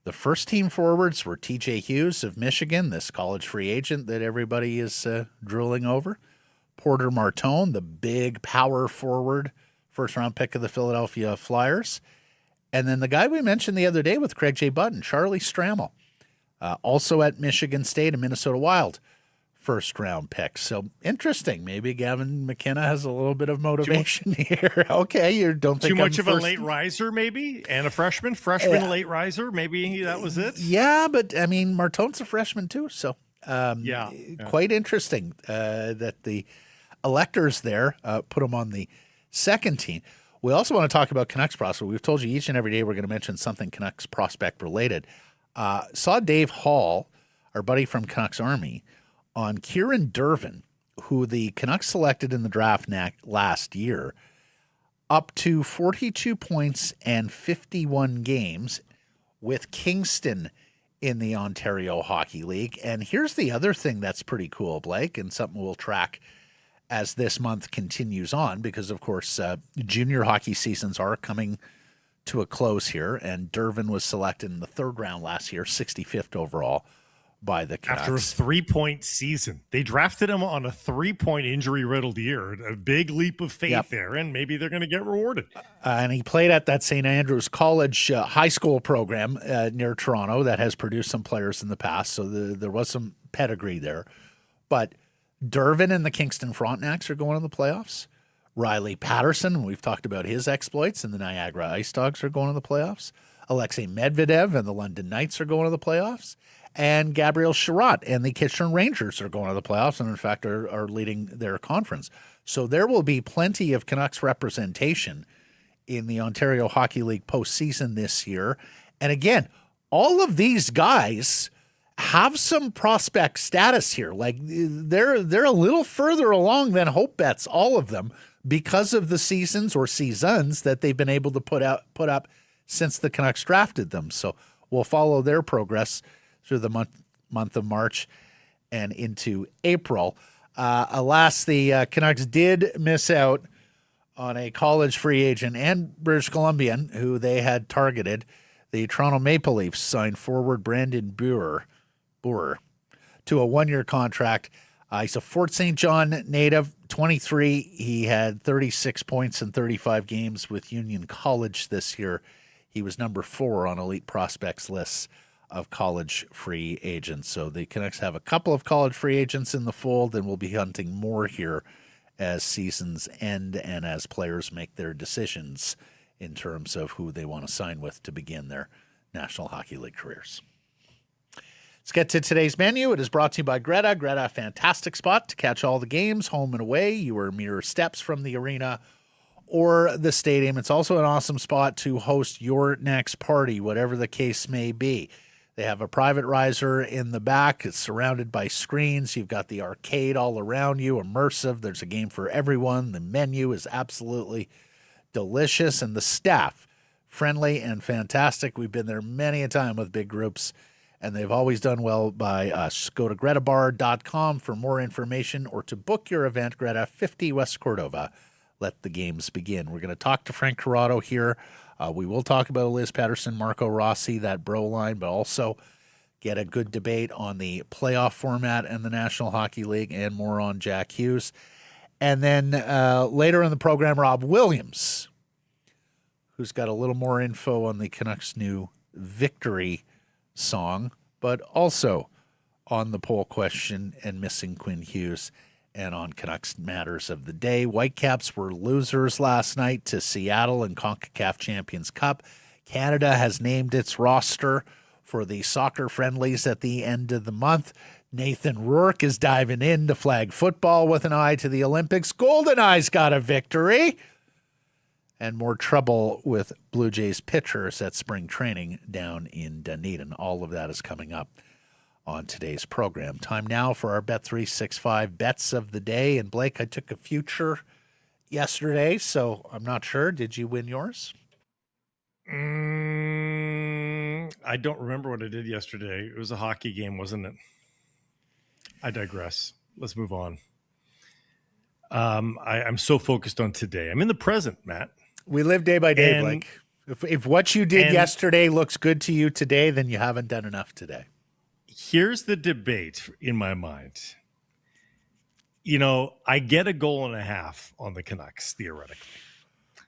The first team forwards were T.J. Hughes of Michigan, this college free agent that everybody is drooling over. Porter Martone, the big power forward, first-round pick of the Philadelphia Flyers. And then the guy we mentioned the other day with Craig J. Button, Charlie Stramel, also at Michigan State and Minnesota Wild, first-round pick. So interesting. Maybe Gavin McKenna has a little bit of motivation here. Okay, you don't think too much I'm of a late riser, maybe, and a freshman late riser. Maybe that was it. Yeah, but I mean, Martone's a freshman too, so yeah. Quite interesting that the electors there put him on the second team. We also want to talk about Canucks prospect. We've told you each and every day we're going to mention something Canucks prospect related. Saw Dave Hall, our buddy from Canucks Army, on Kieran Dervin, who the Canucks selected in the draft last year, up to 42 points and 51 games with Kingston in the Ontario Hockey League. And here's the other thing that's pretty cool, Blake, and something we'll track as this month continues on, because, of course, junior hockey seasons are coming to a close here, and Dervin was selected in the third round last year, 65th overall by the Canucks. After a 3-point season. They drafted him on a 3-point injury-riddled year. A big leap of faith there, and maybe they're going to get rewarded. And he played at that St. Andrews College high school program near Toronto that has produced some players in the past, so there was some pedigree there. But Dervin and the Kingston Frontenacs are going to the playoffs. Riley Patterson, we've talked about his exploits, and the Niagara Ice Dogs are going to the playoffs. Alexei Medvedev and the London Knights are going to the playoffs. And Gabriel Sherratt and the Kitchener Rangers are going to the playoffs and, in fact, are leading their conference. So there will be plenty of Canucks representation in the Ontario Hockey League postseason this year. And again, all of these guys have some prospect status here. Like they're a little further along than Hope Bets, all of them, because of the seasons or seasons that they've been able to put up since the Canucks drafted them. So we'll follow their progress through the month of March and into April. Alas, the Canucks did miss out on a college free agent and British Columbian who they had targeted. The Toronto Maple Leafs signed forward Brandon Boer to a one-year contract. He's a Fort St. John native, 23. He had 36 points in 35 games with Union College this year. He was number 4 on Elite Prospects lists of college free agents. So the Canucks have a couple of college free agents in the fold, and we'll be hunting more here as seasons end and as players make their decisions in terms of who they want to sign with to begin their National Hockey League careers. Let's get to today's menu. It is brought to you by Greta. Greta, a fantastic spot to catch all the games, home and away. You are mere steps from the arena or the stadium. It's also an awesome spot to host your next party, whatever the case may be. They have a private riser in the back. It's surrounded by screens. You've got the arcade all around you, immersive. There's a game for everyone. The menu is absolutely delicious, and the staff, friendly and fantastic. We've been there many a time with big groups, and they've always done well by us. Go to gretabar.com for more information or to book your event, Greta, 50 West Cordova. Let the games begin. We're going to talk to Frank Corrado here. We will talk about Liz Patterson, Marco Rossi, that bro line, but also get a good debate on the playoff format and the National Hockey League and more on Jack Hughes. And then later in the program, Rob Williams, who's got a little more info on the Canucks' new victory song, but also on the poll question and missing Quinn Hughes and on Canucks matters of the day. Whitecaps were losers last night to Seattle in Concacaf Champions Cup. Canada has named its roster for the soccer friendlies at the end of the month. Nathan Rourke is diving into flag football with an eye to the Olympics. Goldeneyes got a victory. And more trouble with Blue Jays pitchers at spring training down in Dunedin. All of that is coming up on today's program. Time now for our Bet365 bets of the day. And Blake, I took a future yesterday, so I'm not sure. Did you win yours? I don't remember what I did yesterday. It was a hockey game, wasn't it? I digress. Let's move on. I'm so focused on today. I'm in the present, Matt. We live day by day, Blake. If what you did yesterday looks good to you today, then you haven't done enough today. Here's the debate in my mind. You know, I get a goal and a half on the Canucks, theoretically.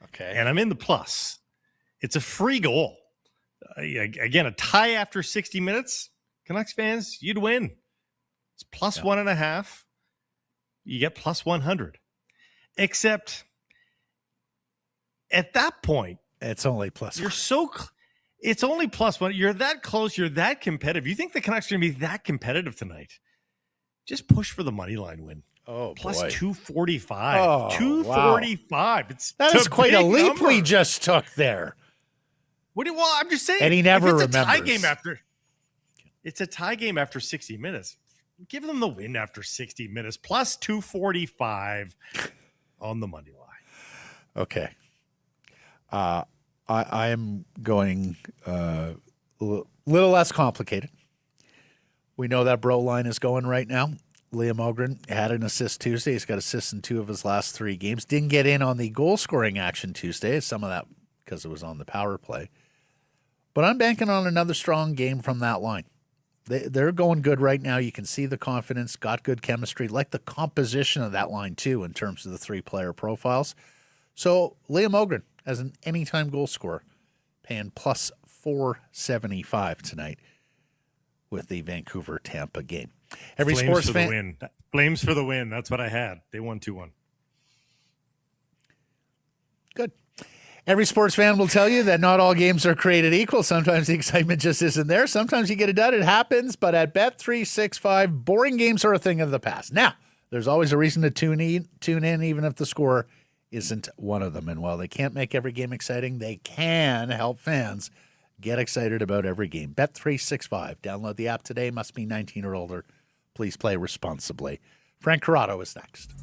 Okay. And I'm in the plus. It's a free goal. Again, a tie after 60 minutes. Canucks fans, you'd win. It's plus 1.5. You get plus 100. Except at that point, it's only plus. You're it's only plus 1. You're that close. You're that competitive. You think the Canucks are going to be that competitive tonight? Just push for the money line win. Oh, plus boy. 245. Oh, 245. Wow. That is quite a leap number. we just took there. Well, I'm just saying. And he never it's remembers. It's a tie game after 60 minutes. Give them the win after 60 minutes. Plus 245 on the money line. Okay. I am going a little less complicated. We know that bro line is going right now. Liam Ogren had an assist Tuesday. He's got assists in 2 of his last 3 games. Didn't get in on the goal-scoring action Tuesday. Some of that because it was on the power play. But I'm banking on another strong game from that line. They're going good right now. You can see the confidence, got good chemistry, like the composition of that line, too, in terms of the 3-player profiles. So Liam Ogren as an anytime goal scorer, paying plus 475 tonight with the Vancouver-Tampa game. Every Flames sports for fan. the win. Flames for the win. That's what I had. They won 2-1. Good. Every sports fan will tell you that not all games are created equal. Sometimes the excitement just isn't there. Sometimes you get it done. It happens. But at Bet365, boring games are a thing of the past. Now, there's always a reason to tune in, even if the score isn't one of them. And while they can't make every game exciting, they can help fans get excited about every game. Bet365. Download the app today. Must be 19 or older. Please play responsibly. Frank Corrado is next.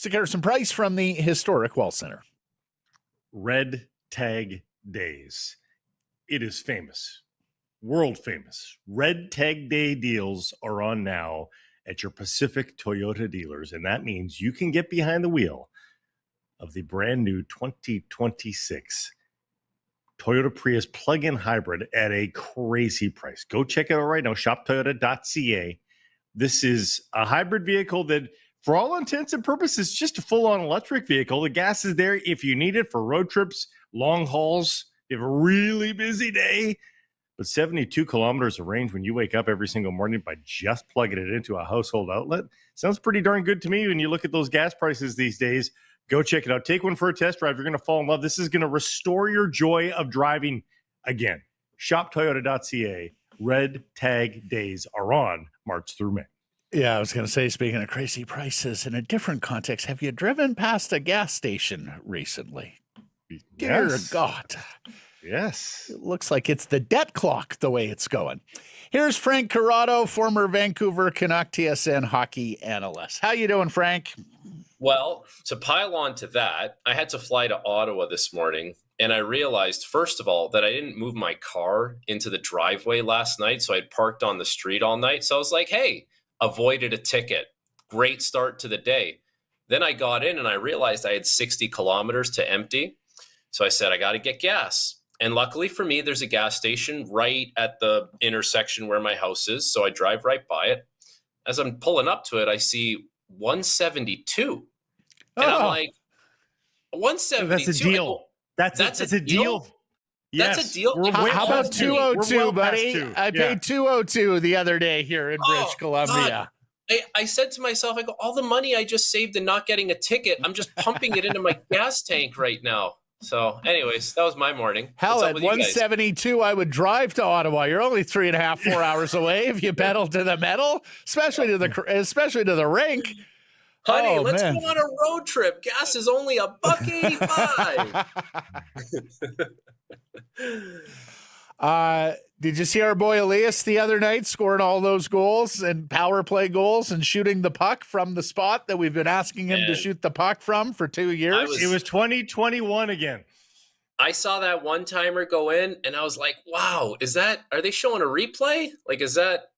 Garrison Price from the historic Wall Center. Red Tag Days. It is famous, world famous. Red Tag Day deals are on now at your Pacific Toyota dealers, and that means you can get behind the wheel of the brand new 2026 Toyota Prius plug-in hybrid at a crazy price. Go check it out right now, shoptoyota.ca. This is a hybrid vehicle that, for all intents and purposes, just a full-on electric vehicle. The gas is there if you need it for road trips, long hauls, you have a really busy day. But 72 kilometers of range when you wake up every single morning by just plugging it into a household outlet sounds pretty darn good to me when you look at those gas prices these days. Go check it out. Take one for a test drive. You're going to fall in love. This is going to restore your joy of driving again. ShopToyota.ca. Red Tag Days are on March through May. Yeah, I was going to say, speaking of crazy prices, in a different context, have you driven past a gas station recently? Dear God. Yes. It looks like it's the debt clock the way it's going. Here's Frank Corrado, former Vancouver Canuck TSN hockey analyst. How you doing, Frank? Well, to pile on to that, I had to fly to Ottawa this morning, and I realized, first of all, that I didn't move my car into the driveway last night, so I'd parked on the street all night. So I was like, hey, avoided a ticket. Great start to the day. Then I got in and I realized I had 60 kilometers to empty. So I said, I got to get gas. And luckily for me, there's a gas station right at the intersection where my house is. So I drive right by it. as I'm pulling up to it, I see 172. And I'm like, 172? That's a deal. Go, That's a deal. Yes. That's a deal. How about 202, buddy? I paid 202 the other day here in British Columbia. I said to myself, I go, all the money I just saved in not getting a ticket, I'm just pumping it into my gas tank right now. So anyways, that was my morning. Hell, at 172, I would drive to Ottawa. You're only 3.5, 4 hours away if you pedal to the metal, especially to the rink. Honey, let's go on a road trip. Gas is only $1.85. Did you see our boy Elias the other night scoring all those goals and power play goals and shooting the puck from the spot that we've been asking him to shoot the puck from for 2 years? It was 2021 again. I saw that one-timer go in and I was like, wow, are they showing a replay? Like, is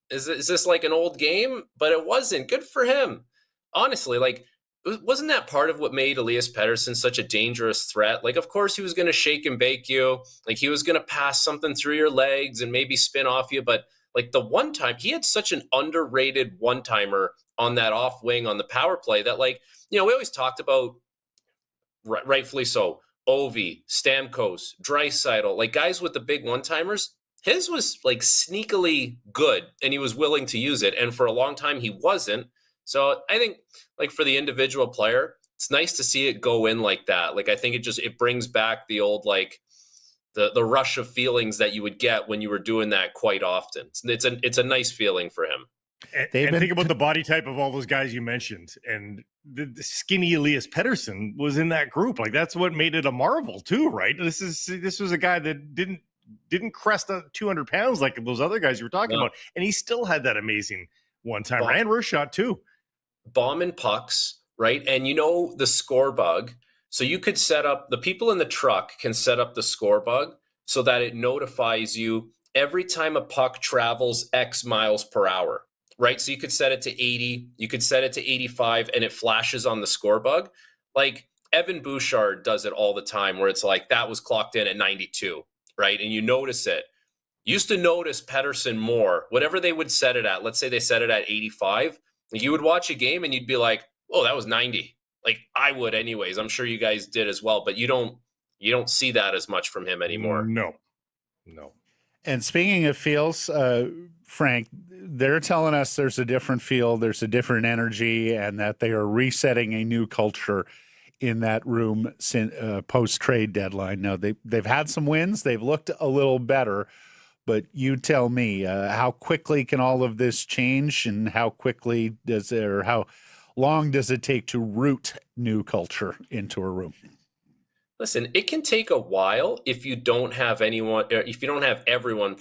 this like an old game? But it wasn't. Good for him. Honestly, like, wasn't that part of what made Elias Pettersson such a dangerous threat? Like, of course, he was going to shake and bake you. Like, he was going to pass something through your legs and maybe spin off you. But, like, the one time, he had such an underrated one-timer on that off wing on the power play that, like, we always talked about, rightfully so, Ovi, Stamkos, Draisaitl, like, guys with the big one-timers. His was, like, sneakily good, and he was willing to use it. And for a long time, he wasn't. So I think, like, for the individual player, it's nice to see it go in like that. Like, I think it brings back the old, like, the rush of feelings that you would get when you were doing that quite often. It's a nice feeling for him. And think about the body type of all those guys you mentioned, and the skinny Elias Pettersson was in that group. Like, that's what made it a marvel too, right? This was a guy that didn't crest 200 pounds like those other guys you were talking about, and he still had that amazing one-timer and wrist shot too. Bombing pucks, right? And the score bug. So you could set up, the people in the truck can set up the score bug so that it notifies you every time a puck travels X miles per hour, right? So you could set it to 80, you could set it to 85, and it flashes on the score bug. Like, Evan Bouchard does it all the time where it's like, that was clocked in at 92, right? And you notice it. Used to notice Pettersson more, whatever they would set it at. Let's say they set it at 85. You would watch a game and you'd be like, oh, that was 90. Like, I would anyways. I'm sure you guys did as well, but you don't see that as much from him anymore. No. And speaking of feels, Frank, they're telling us there's a different feel, there's a different energy, and that they are resetting a new culture in that room post-trade deadline. Now, they've had some wins. They've looked a little better. But you tell me, how quickly can all of this change, and how long does it take to root new culture into a room? Listen, it can take a while if you don't have everyone,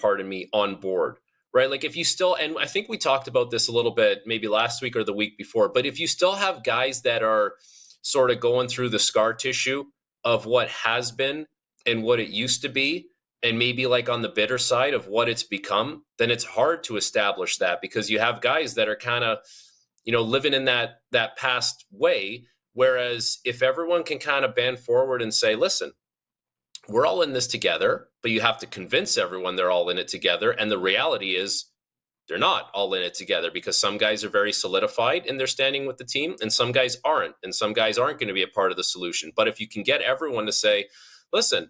on board, right? Like, if you still, and I think we talked about this a little bit, maybe last week or the week before, but if you still have guys that are sort of going through the scar tissue of what has been and what it used to be, and maybe like on the bitter side of what it's become, then it's hard to establish that, because you have guys that are kind of, living in that past way. Whereas if everyone can kind of band forward and say, listen, we're all in this together, but you have to convince everyone they're all in it together. And the reality is they're not all in it together, because some guys are very solidified in their standing with the team and some guys aren't, and some guys aren't going to be a part of the solution. But if you can get everyone to say, listen,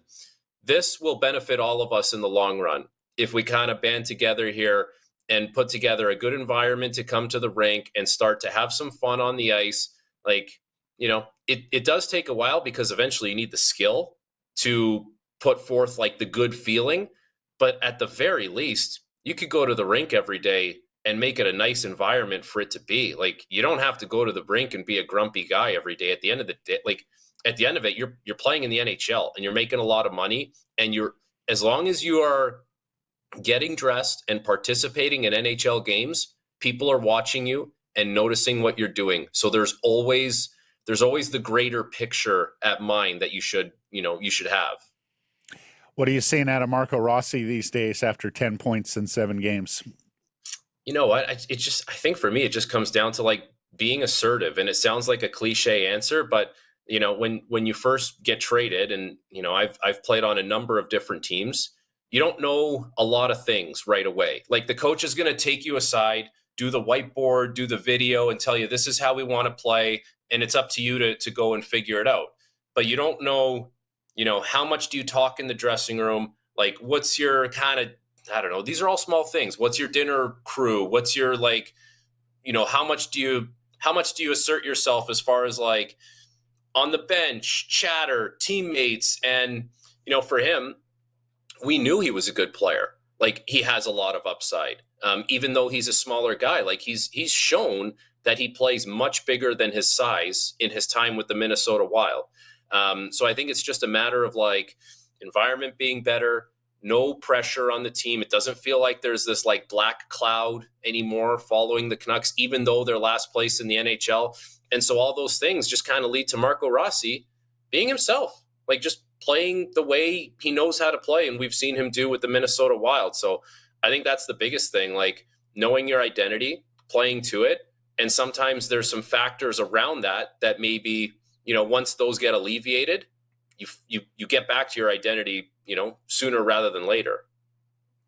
this will benefit all of us in the long run if we kind of band together here and put together a good environment to come to the rink and start to have some fun on the ice. Like, it does take a while, because eventually you need the skill to put forth like the good feeling. But at the very least, you could go to the rink every day and make it a nice environment for it to be. Like, you don't have to go to the rink and be a grumpy guy every day. At the end of the day, like, at the end of it, you're playing in the NHL and you're making a lot of money, and as long as you are getting dressed and participating in NHL games, people are watching you and noticing what you're doing. So there's always the greater picture at mind that you should have. What are you seeing out of Marco Rossi these days after 10 points in 7 games? You know what? I think for me, it just comes down to like being assertive, and it sounds like a cliche answer, but when you first get traded, and I've played on a number of different teams, you don't know a lot of things right away. Like, the coach is going to take you aside do the whiteboard, do the video, and tell you this is how we want to play, and it's up to you to go and figure it out. But you don't know, how much do you talk in the dressing room? Like, what's your kind of, I don't know, these are all small things. What's your dinner crew? What's your, like, how much do you assert yourself as far as, like, on the bench, chatter, teammates? And, for him, we knew he was a good player. Like, he has a lot of upside. Even though he's a smaller guy, like he's shown that he plays much bigger than his size in his time with the Minnesota Wild. So I think it's just a matter of, like, environment being better, no pressure on the team. It doesn't feel like there's this, like, black cloud anymore following the Canucks, even though they're last place in the NHL. And so all those things just kind of lead to Marco Rossi being himself, like just playing the way he knows how to play. And we've seen him do with the Minnesota Wild. So I think that's the biggest thing, like knowing your identity, playing to it. And sometimes there's some factors around that maybe, once those get alleviated, you get back to your identity, sooner rather than later.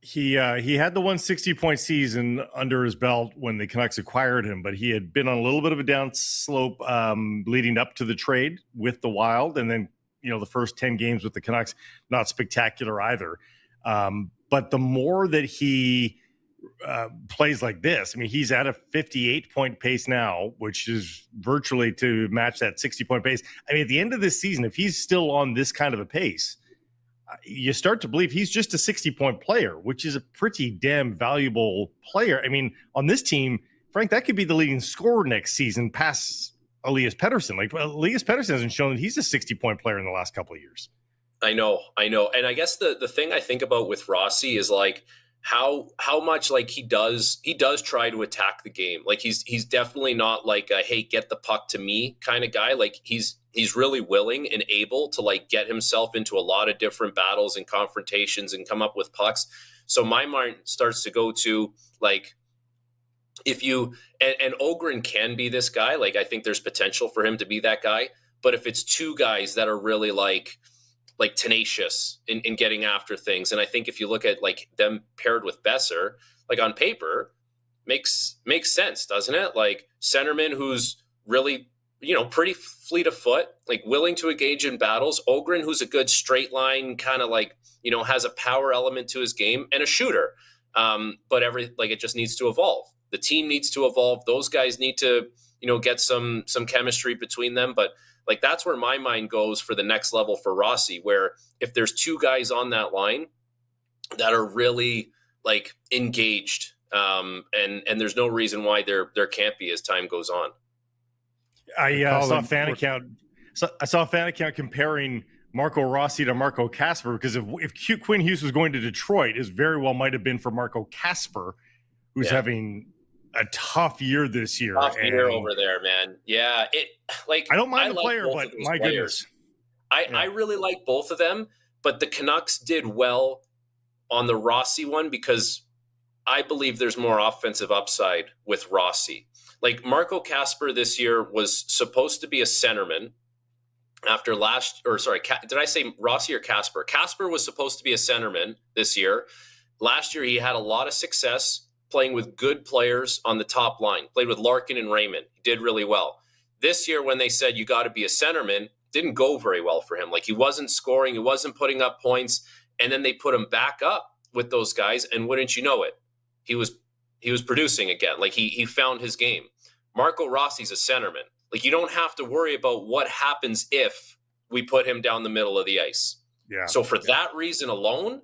He had the 160-point season under his belt when the Canucks acquired him, but he had been on a little bit of a down slope leading up to the trade with the Wild, and then the first 10 games with the Canucks, not spectacular either. But the more that he plays like this, I mean, he's at a 58-point pace now, which is virtually to match that 60-point pace. I mean, at the end of this season, if he's still on this kind of a pace, you start to believe he's just a 60-point player, which is a pretty damn valuable player. I mean, on this team, Frank, that could be the leading scorer next season past Elias Pettersson. Like, Elias Pettersson hasn't shown that he's a 60-point player in the last couple of years. I know. And I guess the thing I think about with Rossi is, like, how much, like, he does try to attack the game. Like, he's definitely not like a, hey, get the puck to me kind of guy. Like, he's really willing and able to, like, get himself into a lot of different battles and confrontations and come up with pucks. So my mind starts to go to, like, if you and Ogren can be this guy. Like, I think there's potential for him to be that guy. But if it's two guys that are really like tenacious in getting after things, and I think if you look at, like, them paired with Besser, like, on paper makes sense, doesn't it? Like, centerman who's really, pretty fleet of foot, like, willing to engage in battles. Ogren, who's a good straight line, kind of like, has a power element to his game, and a shooter. But it just needs to evolve. The team needs to evolve. Those guys need to, get some chemistry between them. But, like, that's where my mind goes for the next level for Rossi, where if there's two guys on that line that are really, like, engaged, and there's no reason why there can't be as time goes on. I saw a fan account comparing Marco Rossi to Marco Kasper, because if Quinn Hughes was going to Detroit, it very well might have been for Marco Kasper, who's having a tough year this year. Tough year over there, man. Yeah, I don't mind the player, but my goodness, I really like both of them. But the Canucks did well on the Rossi one because I believe there's more offensive upside with Rossi. Like, Marco Kasper this year was supposed to be a centerman after did I say Rossi or Kasper? Kasper was supposed to be a centerman this year. Last year, he had a lot of success playing with good players on the top line, played with Larkin and Raymond. He did really well. This year, when they said you got to be a centerman, didn't go very well for him. Like, he wasn't scoring, he wasn't putting up points, and then they put him back up with those guys, and wouldn't you know it, he was producing again. Like, he found his game. Marco Rossi's a centerman. Like, you don't have to worry about what happens if we put him down the middle of the ice. Yeah. So for that reason alone,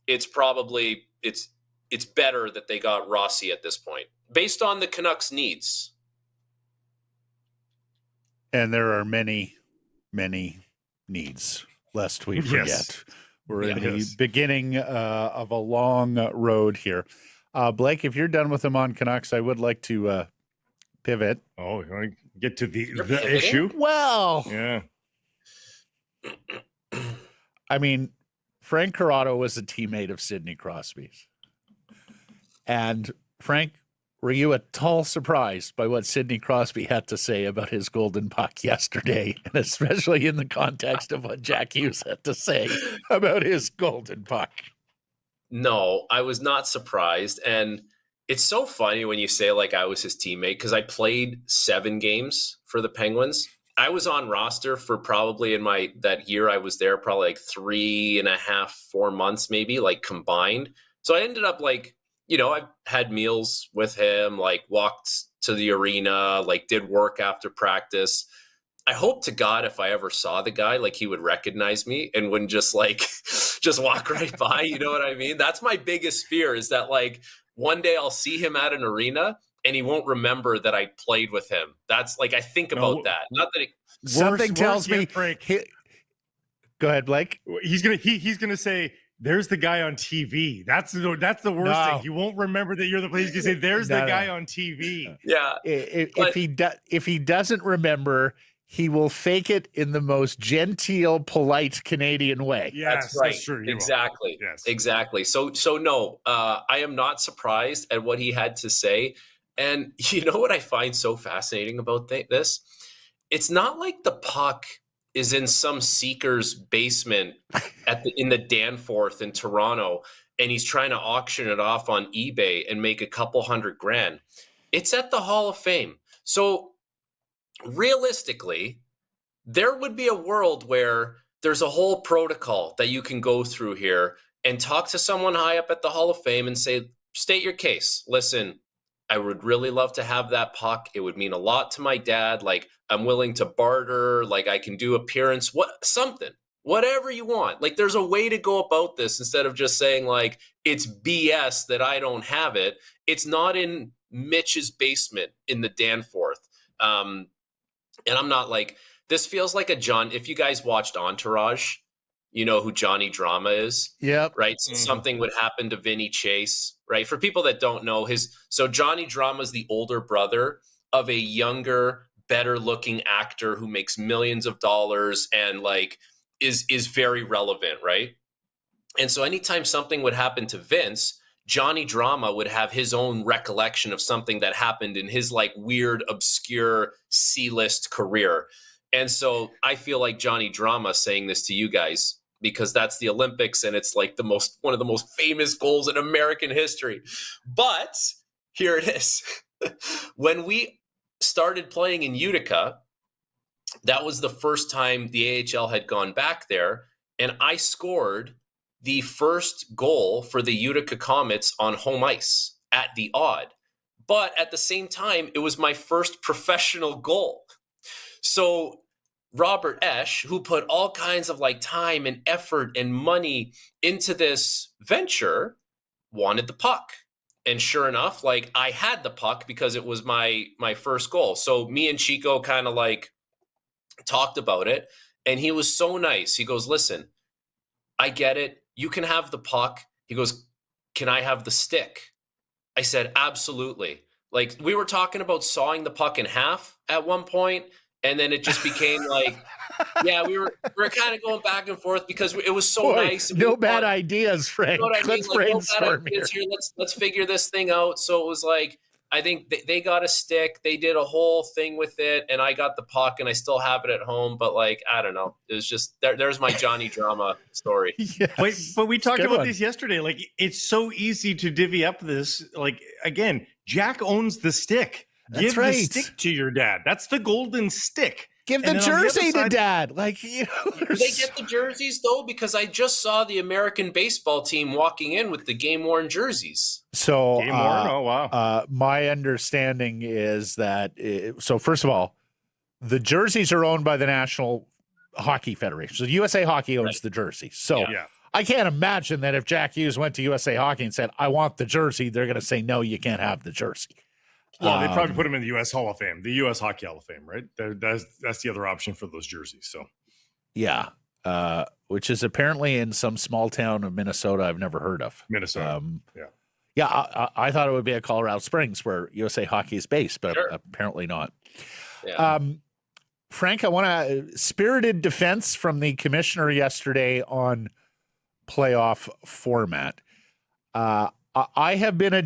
it's probably it's better that they got Rossi at this point, based on the Canucks' needs. And there are many, many needs, lest we forget. Yes. We're in the beginning of a long road here. Blake, if you're done with them on Canucks, I would like to pivot. Oh, you want to get to the issue? Well, yeah. I mean, Frank Corrado was a teammate of Sidney Crosby's. And Frank, were you at all surprised by what Sidney Crosby had to say about his golden puck yesterday, and especially in the context of what Jack Hughes had to say about his golden puck? No, I was not surprised. And It's so funny when you say like I was his teammate, because I played 7 games for the Penguins. I was on roster for probably that year I was there, probably like 3.5, 4 months, maybe, like combined. So I ended up like, I had meals with him, like walked to the arena, like did work after practice. I hope to God if I ever saw the guy, like he would recognize me and wouldn't just like just walk right by. You know what I mean? That's my biggest fear, is that like one day I'll see him at an arena and he won't remember that I played with him. That's like, I think about that. Not that something tells me. Go ahead, Blake. He's gonna say, "There's the guy on TV." That's the worst thing. He won't remember that you're the player. He's gonna say, "There's the guy on TV." Yeah. If he doesn't remember, he will fake it in the most genteel, polite Canadian way. Yes, that's right. That's true. Exactly. Yes. Exactly. So no, I am not surprised at what he had to say. And you know what I find so fascinating about this? It's not like the puck is in some seeker's basement in the Danforth in Toronto, and he's trying to auction it off on eBay and make a couple $100,000. It's at the Hall of Fame. So realistically, there would be a world where there's a whole protocol that you can go through here and talk to someone high up at the Hall of Fame and say, state your case. Listen, I would really love to have that puck. It would mean a lot to my dad. Like, I'm willing to barter. Like, I can do appearance, whatever you want. Like, there's a way to go about this instead of just saying like, it's BS that I don't have it. It's not in Mitch's basement in the Danforth. And I'm not like, this feels like if you guys watched Entourage, you know who Johnny Drama is. Yep. Right. So something would happen to Vinny Chase, right? For people that don't know so Johnny Drama is the older brother of a younger, better looking actor who makes millions of dollars and like is very relevant. Right. And so anytime something would happen to Vince, Johnny Drama would have his own recollection of something that happened in his like weird, obscure C-list career. And so I feel like Johnny Drama saying this to you guys, because that's the Olympics and it's like one of the most famous goals in American history. But here it is. When we started playing in Utica, that was the first time the AHL had gone back there, and I scored the first goal for the Utica Comets on home ice at the Odd. But at the same time, it was my first professional goal. So Robert Esch, who put all kinds of like time and effort and money into this venture, wanted the puck. And sure enough, like I had the puck because it was my first goal. So me and Chico kind of like talked about it, and he was so nice. He goes, listen, I get it. You can have the puck. He goes, can I have the stick? I said, absolutely. Like we were talking about sawing the puck in half at one point, and then it just became like, yeah, we were kind of going back and forth because it was so nice. No bad ideas, Frank. You know what I mean? Let's like, brainstorm here. Let's figure this thing out. So it was like, I think they got a stick. They did a whole thing with it, and I got the puck, and I still have it at home. But like, I don't know. It was just there's my Johnny Drama story. Yes. But we talked about this yesterday. Like, it's so easy to divvy up this. Like, again, Jack owns the stick. Give the stick to your dad. That's the golden stick. Give the jersey to dad. Like, you know, Do they get the jerseys though? Because I just saw the American baseball team walking in with the game-worn jerseys. So, oh wow. My understanding is that. So, first of all, the jerseys are owned by the National Hockey Federation. So, USA Hockey owns the jersey. So, I can't imagine that if Jack Hughes went to USA Hockey and said, "I want the jersey," they're going to say, "No, you can't have the jersey." Well, they probably put him in the U.S. Hall of Fame, the U.S. Hockey Hall of Fame, right? That's the other option for those jerseys. So, yeah, which is apparently in some small town of Minnesota I've never heard of. Minnesota, I thought it would be at Colorado Springs where USA Hockey is based, but apparently not. Yeah. Frank, I want a spirited defense from the commissioner yesterday on playoff format. I have been a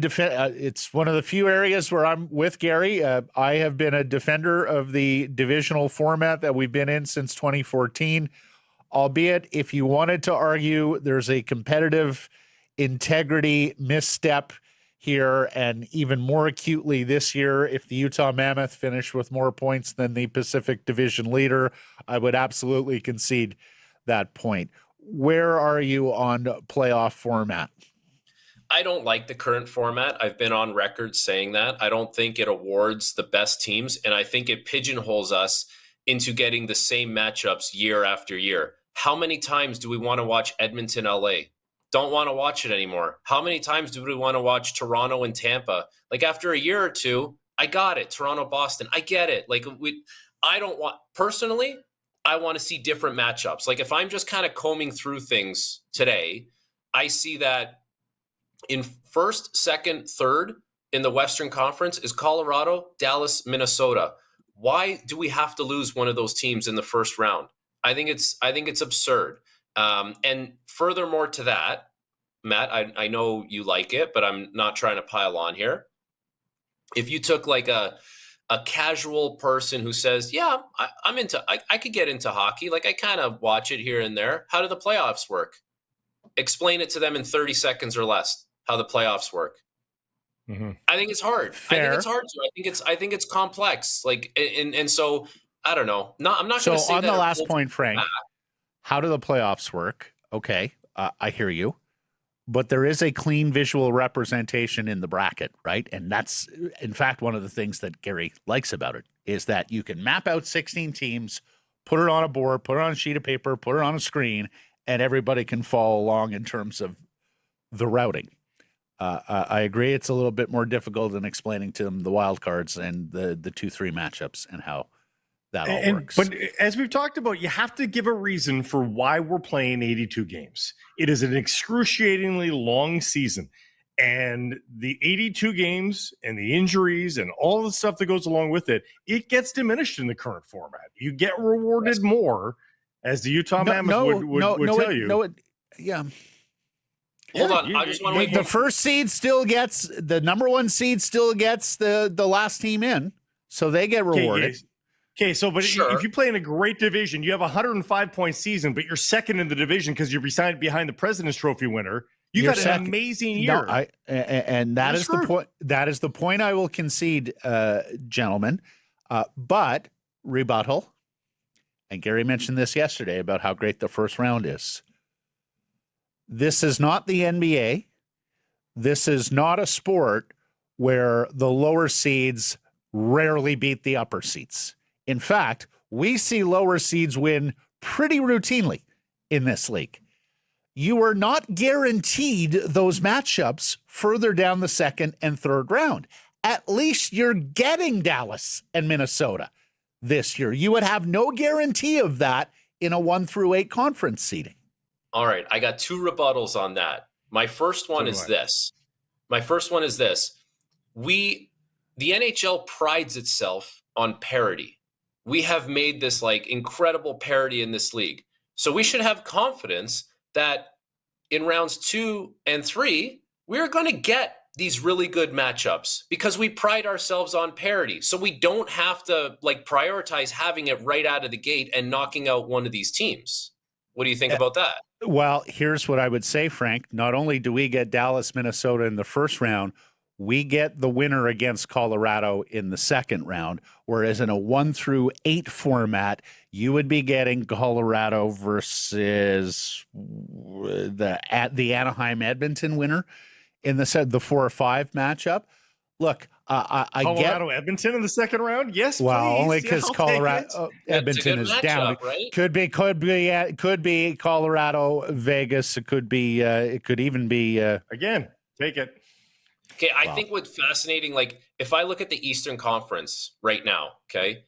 it's one of the few areas where I'm with Gary. I have been a defender of the divisional format that we've been in since 2014, albeit if you wanted to argue there's a competitive integrity misstep here, and even more acutely this year, if the Utah Mammoth finished with more points than the Pacific Division leader, I would absolutely concede that point. Where are you on playoff format? I don't like the current format. I've been on record saying that. I don't think it awards the best teams, and I think it pigeonholes us into getting the same matchups year after year. How many times do we want to watch Edmonton, LA? Don't want to watch it anymore. How many times do we want to watch Toronto and Tampa? Like after a year or two, I got it. Toronto, Boston, I get it. Like I don't want, personally, I want to see different matchups. Like if I'm just kind of combing through things today, I see that in first, second, third in the Western Conference is Colorado, Dallas, Minnesota. Why do we have to lose one of those teams in the first round? I think it's absurd. And furthermore to that, Matt, I know you like it, but I'm not trying to pile on here. If you took like a casual person who says, yeah, I could get into hockey. Like I kind of watch it here and there. How do the playoffs work? Explain it to them in 30 seconds or less, how the playoffs work. Mm-hmm. I think it's hard. Fair. I think it's hard to. I think it's complex. Like, and so I don't know. I'm not going to say on that the last point, Frank, how do the playoffs work? Okay. I hear you, but there is a clean visual representation in the bracket, right? And that's, in fact, one of the things that Gary likes about it is that you can map out 16 teams, put it on a board, put it on a sheet of paper, put it on a screen, and everybody can follow along in terms of the routing. I agree it's a little bit more difficult than explaining to them the wild cards and the 2-3 matchups and how that all works. But as we've talked about, you have to give a reason for why we're playing 82 games. It is an excruciatingly long season. And the 82 games and the injuries and all the stuff that goes along with it, it gets diminished in the current format. You get rewarded more, as the Utah Mammoth would tell you. Yeah. Hold on. I just want to make the first seed still gets, the number one seed still gets the last team in, so they get rewarded. Okay, so but if you play in a great division, you have a 105-point season, but you're second in the division because you're behind the President's Trophy winner. You've had an amazing year. No, and that is the point. That is the point I will concede, gentlemen. But rebuttal, and Gary mentioned this yesterday about how great the first round is. This is not the NBA. This is not a sport where the lower seeds rarely beat the upper seeds. In fact, we see lower seeds win pretty routinely in this league. You are not guaranteed those matchups further down the second and third round. At least you're getting Dallas and Minnesota this year. You would have no guarantee of that in a 1-8 conference seeding. All right, I got two rebuttals on that. My first one is this. The NHL prides itself on parity. We have made this like incredible parity in this league. So we should have confidence that in rounds 2 and 3, we're going to get these really good matchups because we pride ourselves on parity. So we don't have to like prioritize having it right out of the gate and knocking out one of these teams. What do you think about that? Well, here's what I would say, Frank. Not only do we get Dallas, Minnesota in the first round, we get the winner against Colorado in the second round, whereas in a 1-8 format, you would be getting Colorado versus the Anaheim Edmonton winner in the 4-5 matchup. Look, I Colorado Edmonton in the second round. Yes, well, please. only because Colorado Edmonton is down. Right? Could be Colorado Vegas. It could even be again. Take it. Okay, I think what's fascinating, like if I look at the Eastern Conference right now, okay,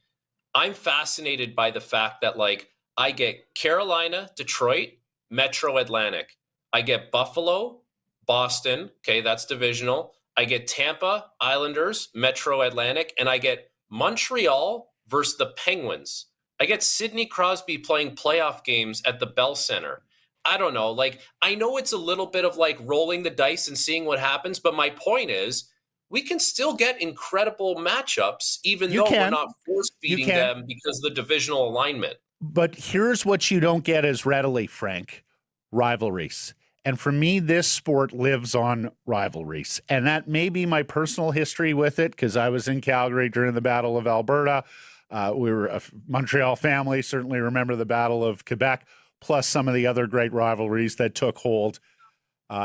I'm fascinated by the fact that like I get Carolina, Detroit, Metro Atlantic. I get Buffalo, Boston. Okay, that's divisional. I get Tampa, Islanders, Metro Atlantic, and I get Montreal versus the Penguins. I get Sidney Crosby playing playoff games at the Bell Center. I don't know. Like, I know it's a little bit of like rolling the dice and seeing what happens, but my point is we can still get incredible matchups even though we're not force-feeding them because of the divisional alignment. But here's what you don't get as readily, Frank, rivalries. And for me, this sport lives on rivalries. And that may be my personal history with it, because I was in Calgary during the Battle of Alberta. We were a Montreal family, certainly remember the Battle of Quebec, plus some of the other great rivalries that took hold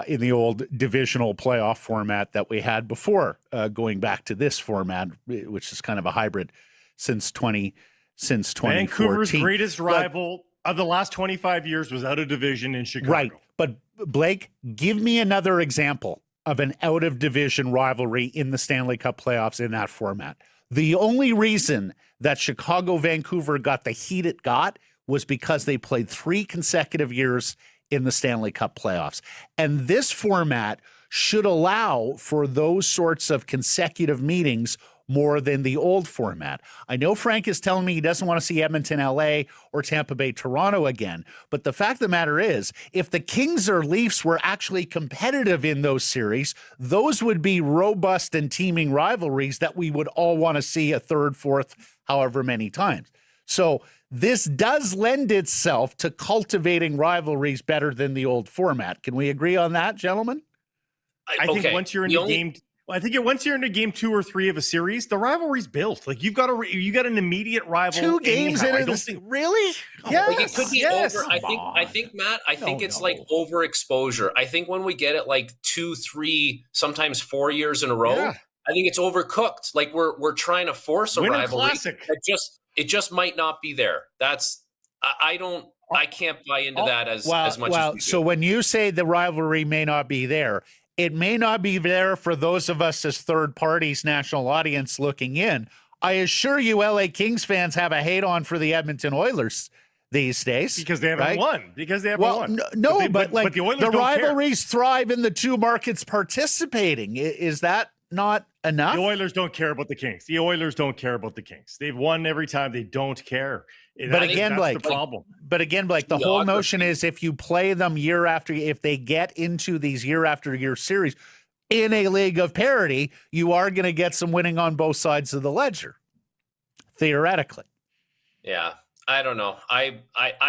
in the old divisional playoff format that we had before going back to this format, which is kind of a hybrid since 2014. Vancouver's greatest rival of the last 25 years was out of division in Chicago. Right. But Blake, give me another example of an out of division rivalry in the Stanley Cup playoffs in that format. The only reason that Chicago-Vancouver got the heat it got was because they played 3 consecutive years in the Stanley Cup playoffs. And this format should allow for those sorts of consecutive meetings more than the old format. I know Frank is telling me he doesn't want to see Edmonton, LA, or Tampa Bay, Toronto again. But the fact of the matter is, if the Kings or Leafs were actually competitive in those series, those would be robust and teaming rivalries that we would all want to see a third, fourth, however many times. So this does lend itself to cultivating rivalries better than the old format. Can we agree on that, gentlemen? I think once you're in the game, I think once you're into game 2 or 3 of a series, the rivalry's built. Like you got an immediate rival. 2 games into this, really? Yes, like it could be over. I think Matt. I think it's like overexposure. I think when we get it like 2, 3, sometimes 4 years in a row, I think it's overcooked. Like we're trying to force a rivalry. It just might not be there. That's I can't buy into that as much as we do. So when you say the rivalry may not be there, it may not be there for those of us as third parties, national audience looking in. I assure you, LA Kings fans have a hate on for the Edmonton Oilers these days because they haven't won. Because they haven't won. No, but the Oilers rivalries thrive in the 2 markets participating. Is that not enough? The Oilers don't care about the Kings. The Oilers don't care about the Kings. They've won every time. They don't care. But again, Blake, the problem. But again, Blake, the whole notion is if you play them year after, if they get into these year after year series in a league of parity, you are going to get some winning on both sides of the ledger, theoretically. Yeah, I don't know. I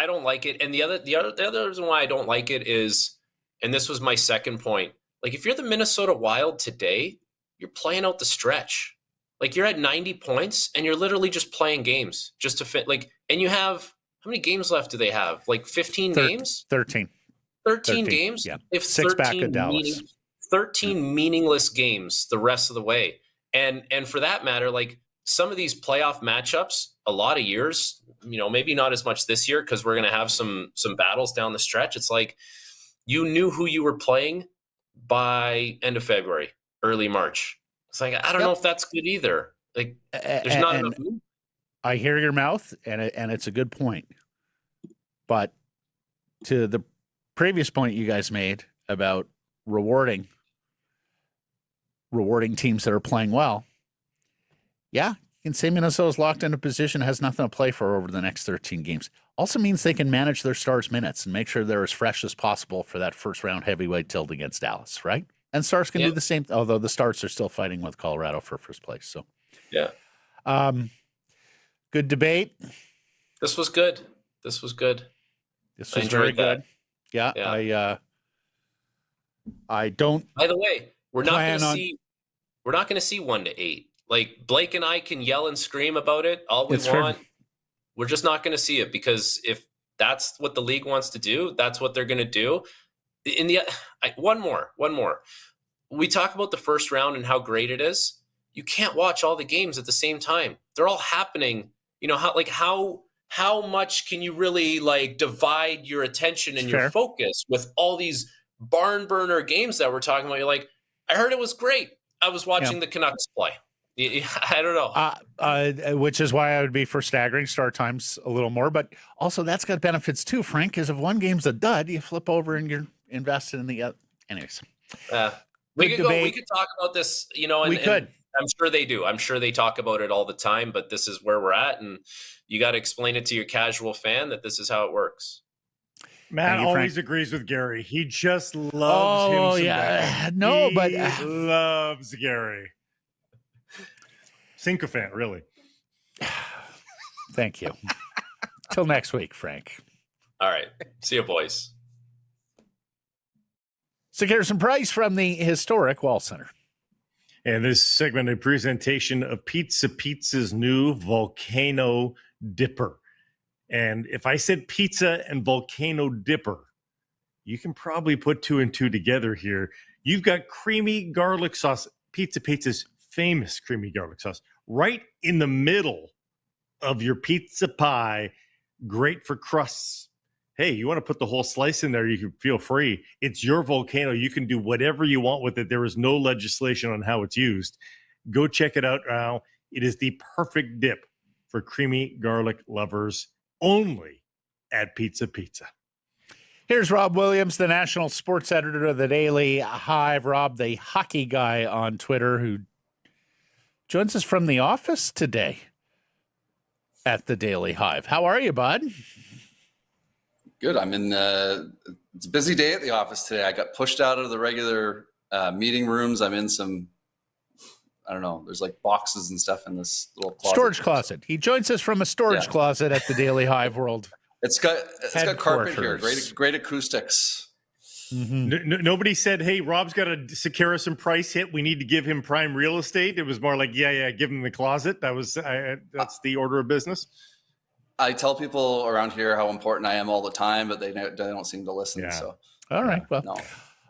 don't like it. And the other reason why I don't like it is, and this was my second point. Like if you're the Minnesota Wild today, you're playing out the stretch. Like you're at 90 points and you're literally just playing games just to fit. Like, and you have, how many games left do they have? Like 15 games? 13 games? Yeah. If 6 back at Dallas. 13 meaningless games the rest of the way. And for that matter, like some of these playoff matchups, a lot of years, maybe not as much this year because we're going to have some battles down the stretch. It's like you knew who you were playing by end of February, early March. It's like, I don't know if that's good either. Like, there's not enough. I hear your mouth, and it's a good point. But to the previous point you guys made about rewarding teams that are playing well, yeah, you can say Minnesota's locked into position, has nothing to play for over the next 13 games. Also means they can manage their stars' minutes and make sure they're as fresh as possible for that first-round heavyweight tilt against Dallas, right? And Stars can do the same, although the Stars are still fighting with Colorado for first place. So, yeah. Good debate. This was good. This was very good. Yeah. I don't. By the way, we're not going to see 1 to 8. Like Blake and I can yell and scream about it all we want. We're just not going to see it because if that's what the league wants to do, that's what they're going to do. One more. We talk about the first round and how great it is. You can't watch all the games at the same time. They're all happening. How much can you really like divide your attention and your focus with all these barn burner games that we're talking about? You're like, I heard it was great. I was watching the Canucks play. I don't know. Which is why I would be for staggering start times a little more. But also that's got benefits too, Frank, because if one game's a dud, you flip over and you're invested in the other. Anyways. We could talk about this, and we could. And I'm sure they do. I'm sure they talk about it all the time, but this is where we're at. And you got to explain it to your casual fan that this is how it works. Matt always agrees with Gary. He just loves him. Oh, yeah. No, but he loves Gary. Sycophant, really. Thank you. Till next week, Frank. All right. See you, boys. So Garrison Price from the historic Wall Center. And this segment, a presentation of Pizza's new Volcano Dipper. And if I said pizza and Volcano Dipper, you can probably put two and two together here. You've got creamy garlic sauce, Pizza's famous creamy garlic sauce, right in the middle of your pizza pie. Great for crusts. Hey, you want to put the whole slice in there, you can feel free. It's your volcano. You can do whatever you want with it. There is no legislation on how it's used. Go check it out now. It is the perfect dip for creamy garlic lovers, only at Pizza. Here's Rob Williams, the national sports editor of the Daily Hive. Rob, the hockey guy on Twitter, who joins us from the office today at the Daily Hive. How are you, bud? Good. I'm in. It's a busy day at the office today. I got pushed out of the regular meeting rooms. I'm in some, I don't know, there's like boxes and stuff in this little closet. Storage closet. He joins us from a storage closet at the Daily Hive World. It's got carpet here. Great acoustics. Mm-hmm. Nobody said, hey, Rob's got a Sekeres Price hit. We need to give him prime real estate. It was more like, yeah, give him the closet. That's the order of business. I tell people around here how important I am all the time, but they don't seem to listen. Yeah. So, all right. Well, no.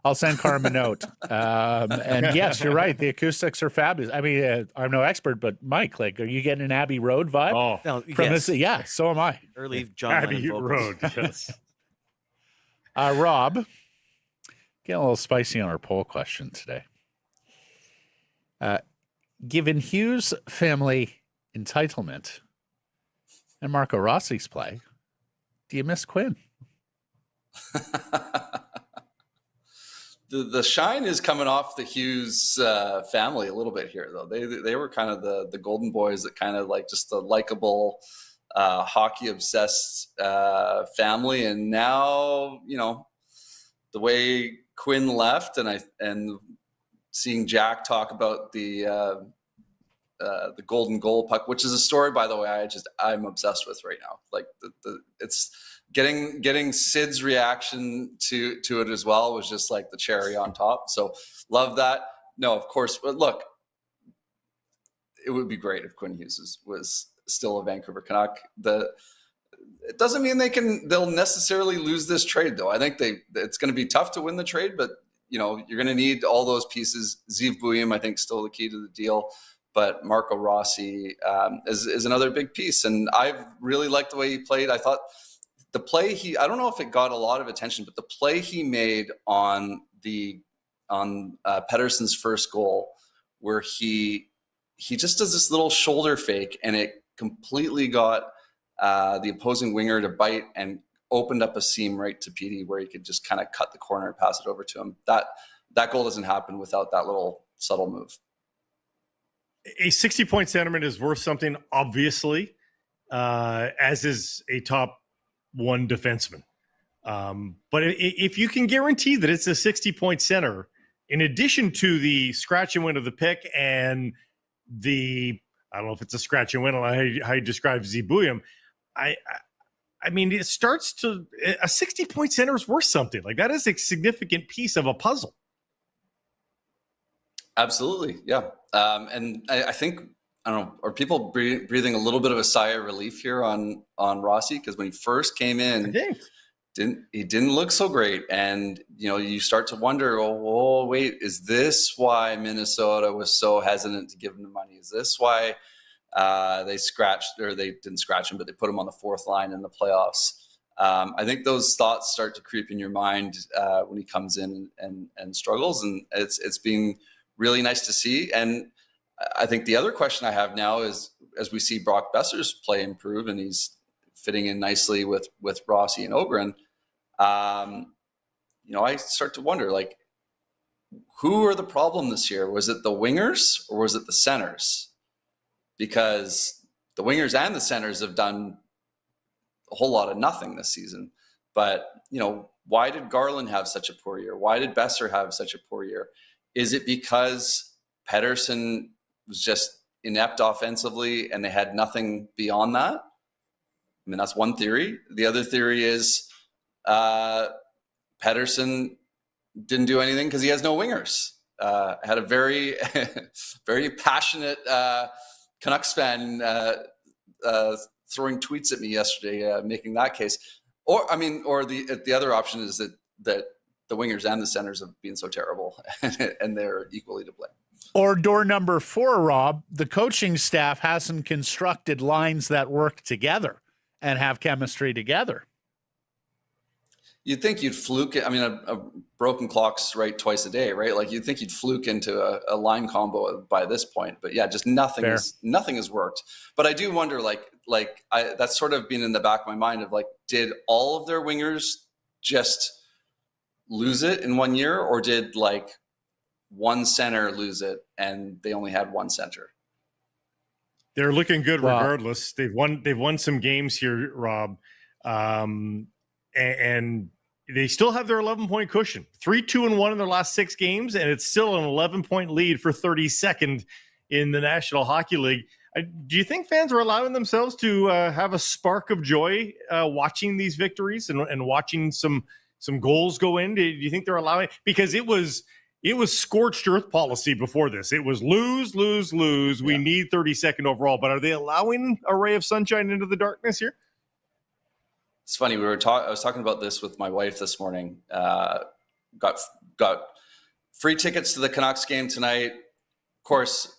I'll send Carm a note. And yes, you're right. The acoustics are fabulous. I mean, I'm no expert, but Mike, like, are you getting an Abbey Road vibe? Oh, no, from yes. this? Yeah, so am I. Early John Abbey Lennon Road, vocals. yes. Rob, getting a little spicy on our poll question today. Given Hughes' family entitlement and Marco Rossi's play, do you miss Quinn? The shine is coming off the Hughes family a little bit here, though. They were kind of the golden boys that kind of like just the likable, hockey obsessed family. And now, you know, the way Quinn left, and seeing Jack talk about the golden goal puck, which is a story, by the way, I'm obsessed with right now. Like it's getting Sid's reaction to it as well was just like the cherry on top. So love that. No, of course, but look, it would be great if Quinn Hughes was still a Vancouver Canuck. It doesn't mean they'll necessarily lose this trade, though. I think it's going to be tough to win the trade, but you know, you're going to need all those pieces. Zeev Buium, I think, still the key to the deal. But Marco Rossi is another big piece. And I've really liked the way he played. I thought the play I don't know if it got a lot of attention, but the play he made on Pettersson's first goal, where he just does this little shoulder fake, and it completely got the opposing winger to bite and opened up a seam right to Petey, where he could just kind of cut the corner and pass it over to him. That goal doesn't happen without that little subtle move. A 60-point centerman is worth something, obviously, as is a top one defenseman. But if you can guarantee that it's a 60-point center, in addition to the scratch and win of the pick and I don't know if it's a scratch and win, how you describe Zeev Buium, I mean, it starts to a 60-point center is worth something. Like that is a significant piece of a puzzle. Absolutely. Yeah. And I think, I don't know, are people breathing a little bit of a sigh of relief here on Rossi? Because when he first came in, he didn't look so great. And, you know, you start to wonder, oh, wait, is this why Minnesota was so hesitant to give him the money? Is this why they didn't scratch him, but they put him on the fourth line in the playoffs? I think those thoughts start to creep in your mind when he comes in and struggles. And it's being really nice to see. And I think the other question I have now is, as we see Brock Besser's play improve and he's fitting in nicely with Rossi and Ogren, you know, I start to wonder, like, who are the problem this year? Was it the wingers or was it the centers? Because the wingers and the centers have done a whole lot of nothing this season. But, you know, why did Garland have such a poor year? Why did Besser have such a poor year? Is it because Pettersson was just inept offensively and they had nothing beyond that? I mean, that's one theory. The other theory is Pettersson didn't do anything because he has no wingers. Had a very, very passionate Canucks fan throwing tweets at me yesterday, making that case. Or the other option is that the wingers and the centers have been so terrible, and they're equally to blame. Or door number 4, Rob, the coaching staff hasn't constructed lines that work together and have chemistry together. You'd think you'd fluke. I mean, a broken clock's right twice a day, right? Like you'd think you'd fluke into a line combo by this point, but yeah, just nothing has worked. But I do wonder, that's sort of been in the back of my mind of like, did all of their wingers just lose it in 1 year, or did like one center lose it and they only had one center? They're looking good regardless. They've won some games here, Rob. And they still have their 11-point cushion. 3-2-1 in their last 6 games, and it's still an 11-point lead for 32nd in the National Hockey League. Do you think fans are allowing themselves to have a spark of joy watching these victories and watching some goals go in? Do you think they're allowing? Because it was scorched earth policy before this. It was lose, lose, lose. We need 32nd overall. But are they allowing a ray of sunshine into the darkness here? It's funny. I was talking about this with my wife this morning. Got free tickets to the Canucks game tonight. Of course,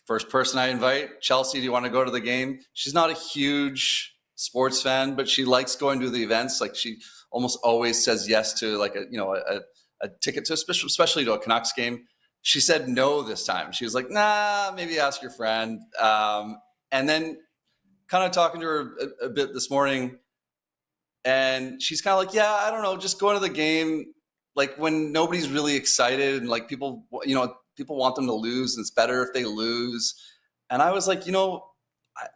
first person I invite, Chelsea, do you want to go to the game? She's not a huge sports fan, but she likes going to the events. Like she almost always says yes to like a ticket to, especially to a Canucks game. She said no this time. She was like, nah, maybe ask your friend. And then kind of talking to her a bit this morning, and she's kind of like, yeah, I don't know, just going to the game, like when nobody's really excited and like people want them to lose and it's better if they lose. And I was like,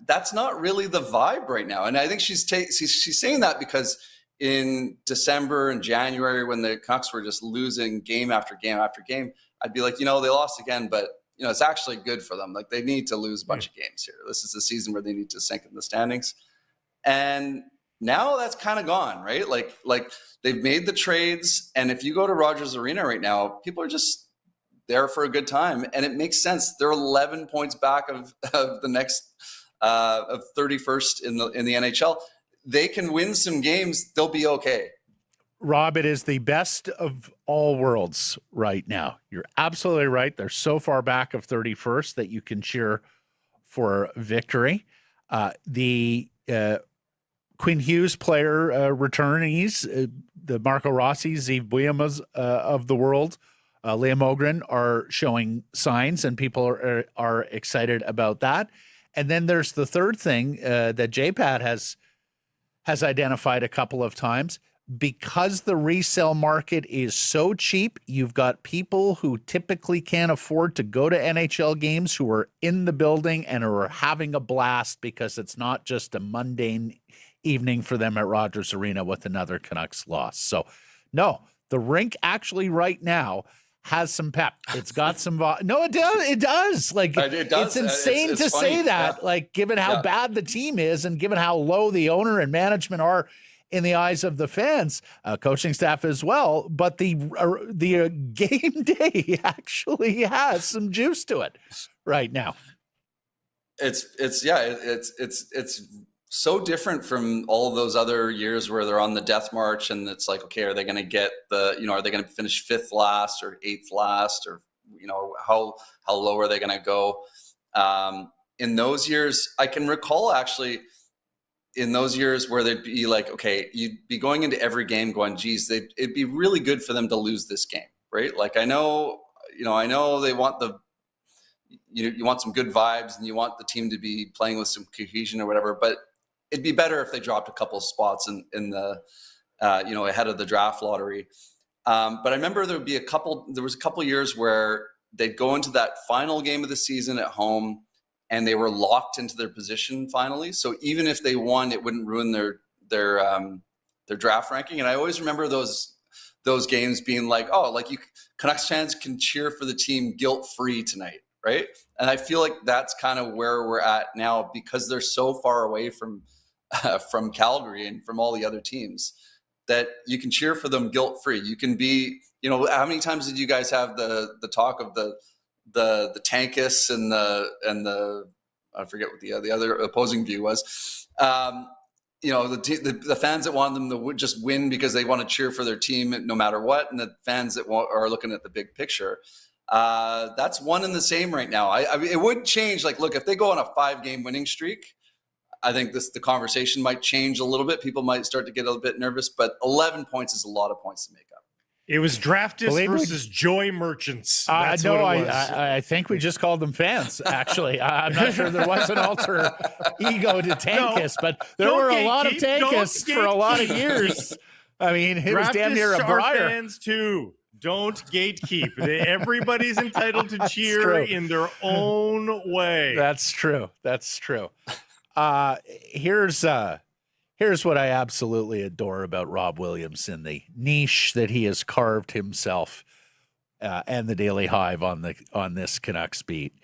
that's not really the vibe right now. And I think she's saying that because in December and January, when the Canucks were just losing game after game after game, I'd be like, they lost again, but it's actually good for them. Like they need to lose a bunch of games here. This is the season where they need to sink in the standings. And now that's kind of gone, right? Like they've made the trades, and if you go to Rogers Arena right now, people are just there for a good time, and it makes sense. They're 11 points back of the next of 31st in the NHL. They can win some games; they'll be okay. Rob, it is the best of all worlds right now. You're absolutely right. They're so far back of 31st that you can cheer for victory. The Quinn Hughes player returnees, the Marco Rossi, Yves Buyamas of the world, Liam Ogren are showing signs, and people are excited about that. And then there's the third thing that JPAT has identified a couple of times. Because the resale market is so cheap, you've got people who typically can't afford to go to NHL games who are in the building and are having a blast because it's not just a mundane evening for them at Rogers Arena with another Canucks loss. So, no, the rink actually right now has some pep. It's got some no, it does. It does. Like it does. It's insane it's to funny. Say that. Yeah. Like given how bad the team is and given how low the owner and management are in the eyes of the fans, coaching staff as well. But the game day actually has some juice to it right now. It's so different from all of those other years where they're on the death march and it's like, okay, are they going to get are they going to finish 5th last or 8th last, or, how low are they going to go? In those years, I can recall actually in those years where they'd be like, okay, you'd be going into every game going, geez, it'd be really good for them to lose this game, right? Like, I know they want you want some good vibes and you want the team to be playing with some cohesion or whatever, but it'd be better if they dropped a couple of spots in the, ahead of the draft lottery. But I remember there was a couple of years where they'd go into that final game of the season at home and they were locked into their position finally. So even if they won, it wouldn't ruin their draft ranking. And I always remember those games being like, oh, like Canucks fans can cheer for the team guilt-free tonight, right? And I feel like that's kind of where we're at now because they're so far away from Calgary and from all the other teams that you can cheer for them guilt-free. You can you know, how many times did you guys have the talk of the tankus and the I forget what the other opposing view was. You know, the fans that want them to just win because they want to cheer for their team no matter what, and the fans that are looking at the big picture. That's one and the same right now. I mean, it would change. Like, look, if they go on a 5-game winning streak, I think the conversation might change a little bit. People might start to get a little bit nervous, but 11 points is a lot of points to make up. It was draftists versus joy merchants. That's what it was. I think we just called them fans, actually. I'm not sure there was an alter ego to Tankus, but there were a lot of Tankus for a lot of years. I mean, it was damn near a briar. Fans too. Don't gatekeep. Everybody's entitled to cheer in their own way. That's true. That's true. Here's what I absolutely adore about Rob Williams in the niche that he has carved himself and the Daily Hive on this Canucks beat.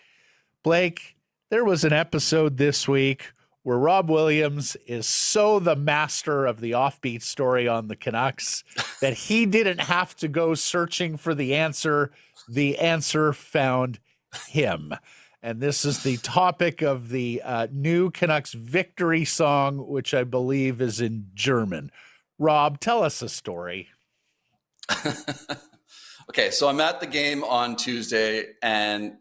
Blake, there was an episode this week where Rob Williams is so the master of the offbeat story on the Canucks that he didn't have to go searching for the answer. The answer found him. And this is the topic of the new Canucks victory song, which I believe is in German. Rob, tell us a story. Okay, so I'm at the game on Tuesday, and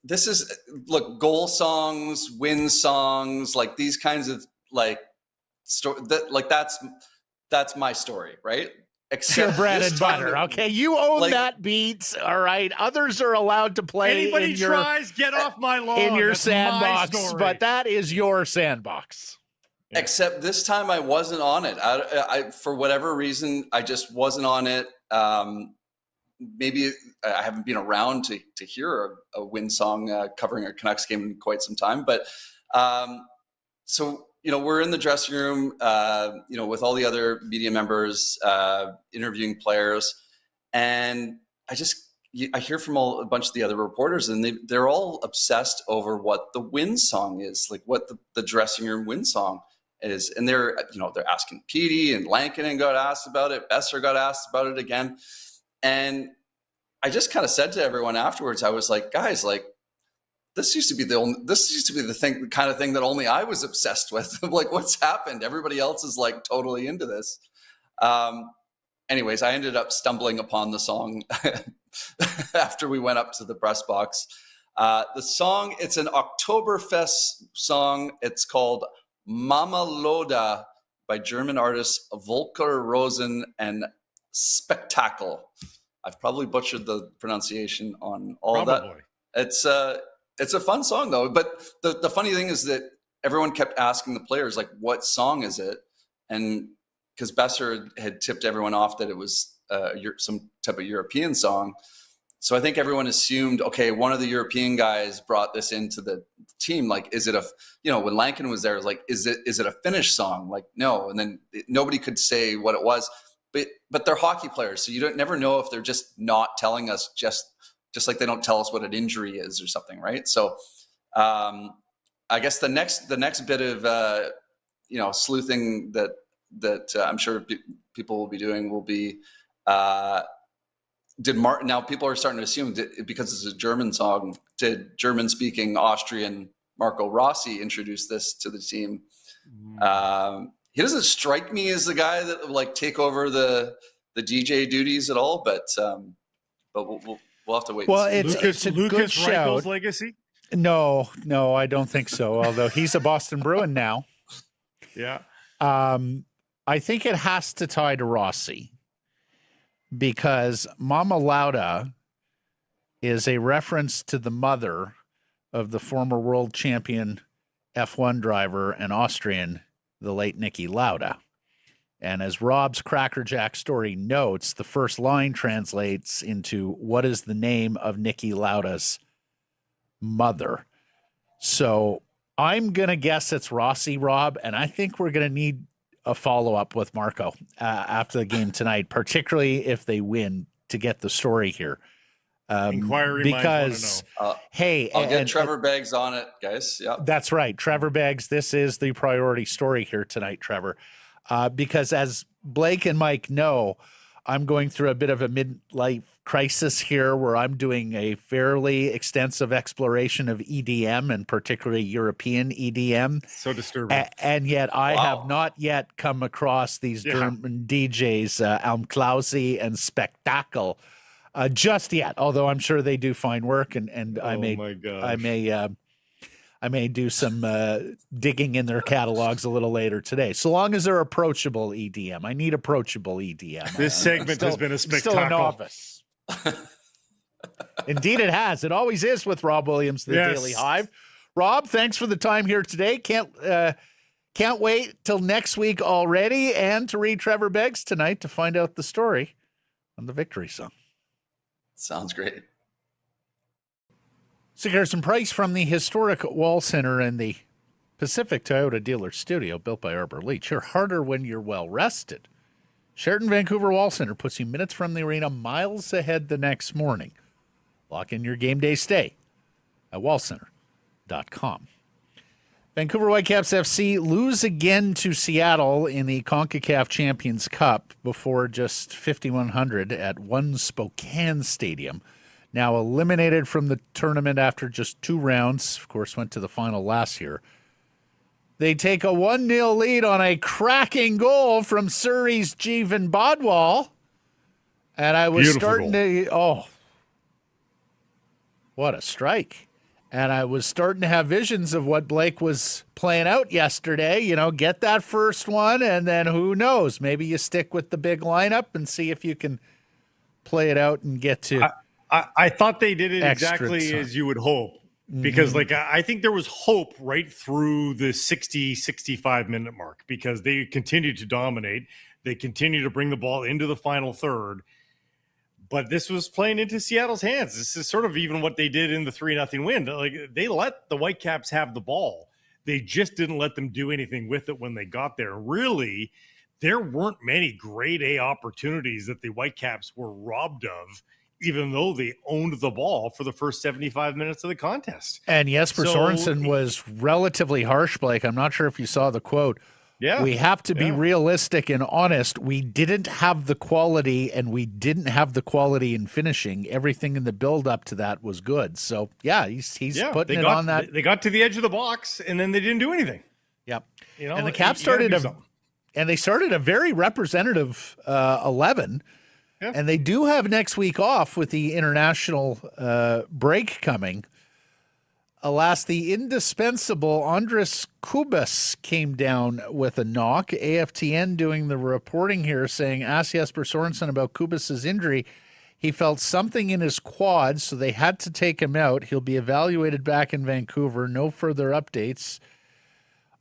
this is, look, goal songs, win songs, like these kinds of that's my story, right? Except your bread and butter. Okay, you own that beat. All right, others are allowed to play. Anybody tries, get off my lawn. In your sandbox, but that is your sandbox. Yeah. Except this time I wasn't on it. I for whatever reason, I just wasn't on it. Maybe I haven't been around to hear a win song covering a Canucks game in quite some time. But so, we're in the dressing room, with all the other media members interviewing players, and I hear from a bunch of the other reporters, and they're all obsessed over what the win song is, like what the dressing room win song is, and they're asking Petey, and Lankinen got asked about it, Besser got asked about it again, and I just kind of said to everyone afterwards, I was like, guys, like, this used to be the kind of thing that only I was obsessed with. Like, what's happened? Everybody else is like totally into this. Anyways, I ended up stumbling upon the song after we went up to the press box. The song, it's an Oktoberfest song. It's called Mama Loda by German artists Volker Rosen and Spektakel. I've probably butchered the pronunciation on all that. It's a fun song though. But the funny thing is that everyone kept asking the players, like, what song is it? And because Besser had tipped everyone off that it was some type of European song. So I think everyone assumed, okay, one of the European guys brought this into the team. Like, is it when Lankin was there, it was like, is it a Finnish song? Like, no. And then nobody could say what it was. But they're hockey players, so you never know if they're just not telling us, just like they don't tell us what an injury is or something, right? So I guess the next bit of sleuthing that I'm sure people will be doing will be now people are starting to assume that because it's a German song, did German-speaking Austrian Marco Rossi introduce this to the team? He doesn't strike me as the guy that will like take over the DJ duties at all, but we'll have to wait. Well, it's a good shout. Legacy? No, I don't think so. Although he's a Boston Bruin now. Yeah. I think it has to tie to Rossi because Mama Lauda is a reference to the mother of the former world champion F1 driver and Austrian, the late Niki Lauda. And as Rob's Crackerjack story notes, the first line translates into what is the name of Niki Lauda's mother. So I'm going to guess it's Rossi, Rob, and I think we're going to need a follow-up with Marco after the game tonight, particularly if they win, to get the story here. Inquiry because, hey, I'll get Trevor Beggs on it, guys. Yeah, that's right. Trevor Beggs. This is the priority story here tonight, Trevor. because as Blake and Mike know, I'm going through a bit of a midlife crisis here where I'm doing a fairly extensive exploration of EDM and particularly European EDM. So disturbing. And yet I have not yet come across these German DJs, Almklausi and Spektakel, just yet, although I'm sure they do fine work, and I may do some digging in their catalogs a little later today. So long as they're approachable EDM. I need approachable EDM. This segment has been a spectacle. Still a novice. Indeed it has. It always is with Rob Williams, the Daily Hive. Rob, thanks for the time here today. Can't wait till next week already, and to read Trevor Beggs tonight to find out the story on the victory song. Sounds great. So Garrison Price from the historic Wall Center in the Pacific Toyota Dealer Studio, built by Arbor Leach. You're harder when you're well rested. Sheraton Vancouver Wall Center puts you minutes from the arena, miles ahead the next morning. Lock in your game day stay at wallcenter.com. Vancouver Whitecaps FC lose again to Seattle in the Concacaf Champions Cup before just 5,100 at One Spokane Stadium. Now eliminated from the tournament after just 2 rounds. Of course, went to the final last year. They take a 1-0 lead on a cracking goal from Surrey's Jeevan Bodwal. And I was starting to, what a strike. And I was starting to have visions of what Blake was playing out yesterday. You know, get that first one, and then who knows? Maybe you stick with the big lineup and see if you can play it out and get to. I thought they did it exactly time. as you would hope, because I think there was hope right through the 60, 65 minute mark, because they continued to dominate. They continued to bring the ball into the final third. But this was playing into Seattle's hands. This is sort of even what they did in the 3-0 win. Like, they let the Whitecaps have the ball. They just didn't let them do anything with it when they got there. Really, there weren't many grade A opportunities that the Whitecaps were robbed of, even though they owned the ball for the first 75 minutes of the contest. And Jesper Sorensen was relatively harsh, Blake. I'm not sure if you saw the quote. Yeah, we have to be realistic and honest. We didn't have the quality, and we didn't have the quality in finishing. Everything in the build up to that was good. So, he's putting it on that. They got to the edge of the box, and then they didn't do anything. Yep. You know, and the Caps started a very representative 11. Yeah. And they do have next week off with the international break coming. Alas, the indispensable Andres Kubas came down with a knock. AFTN doing the reporting here saying, ask Jesper Sorensen about Kubas' injury. He felt something in his quad, so they had to take him out. He'll be evaluated back in Vancouver. No further updates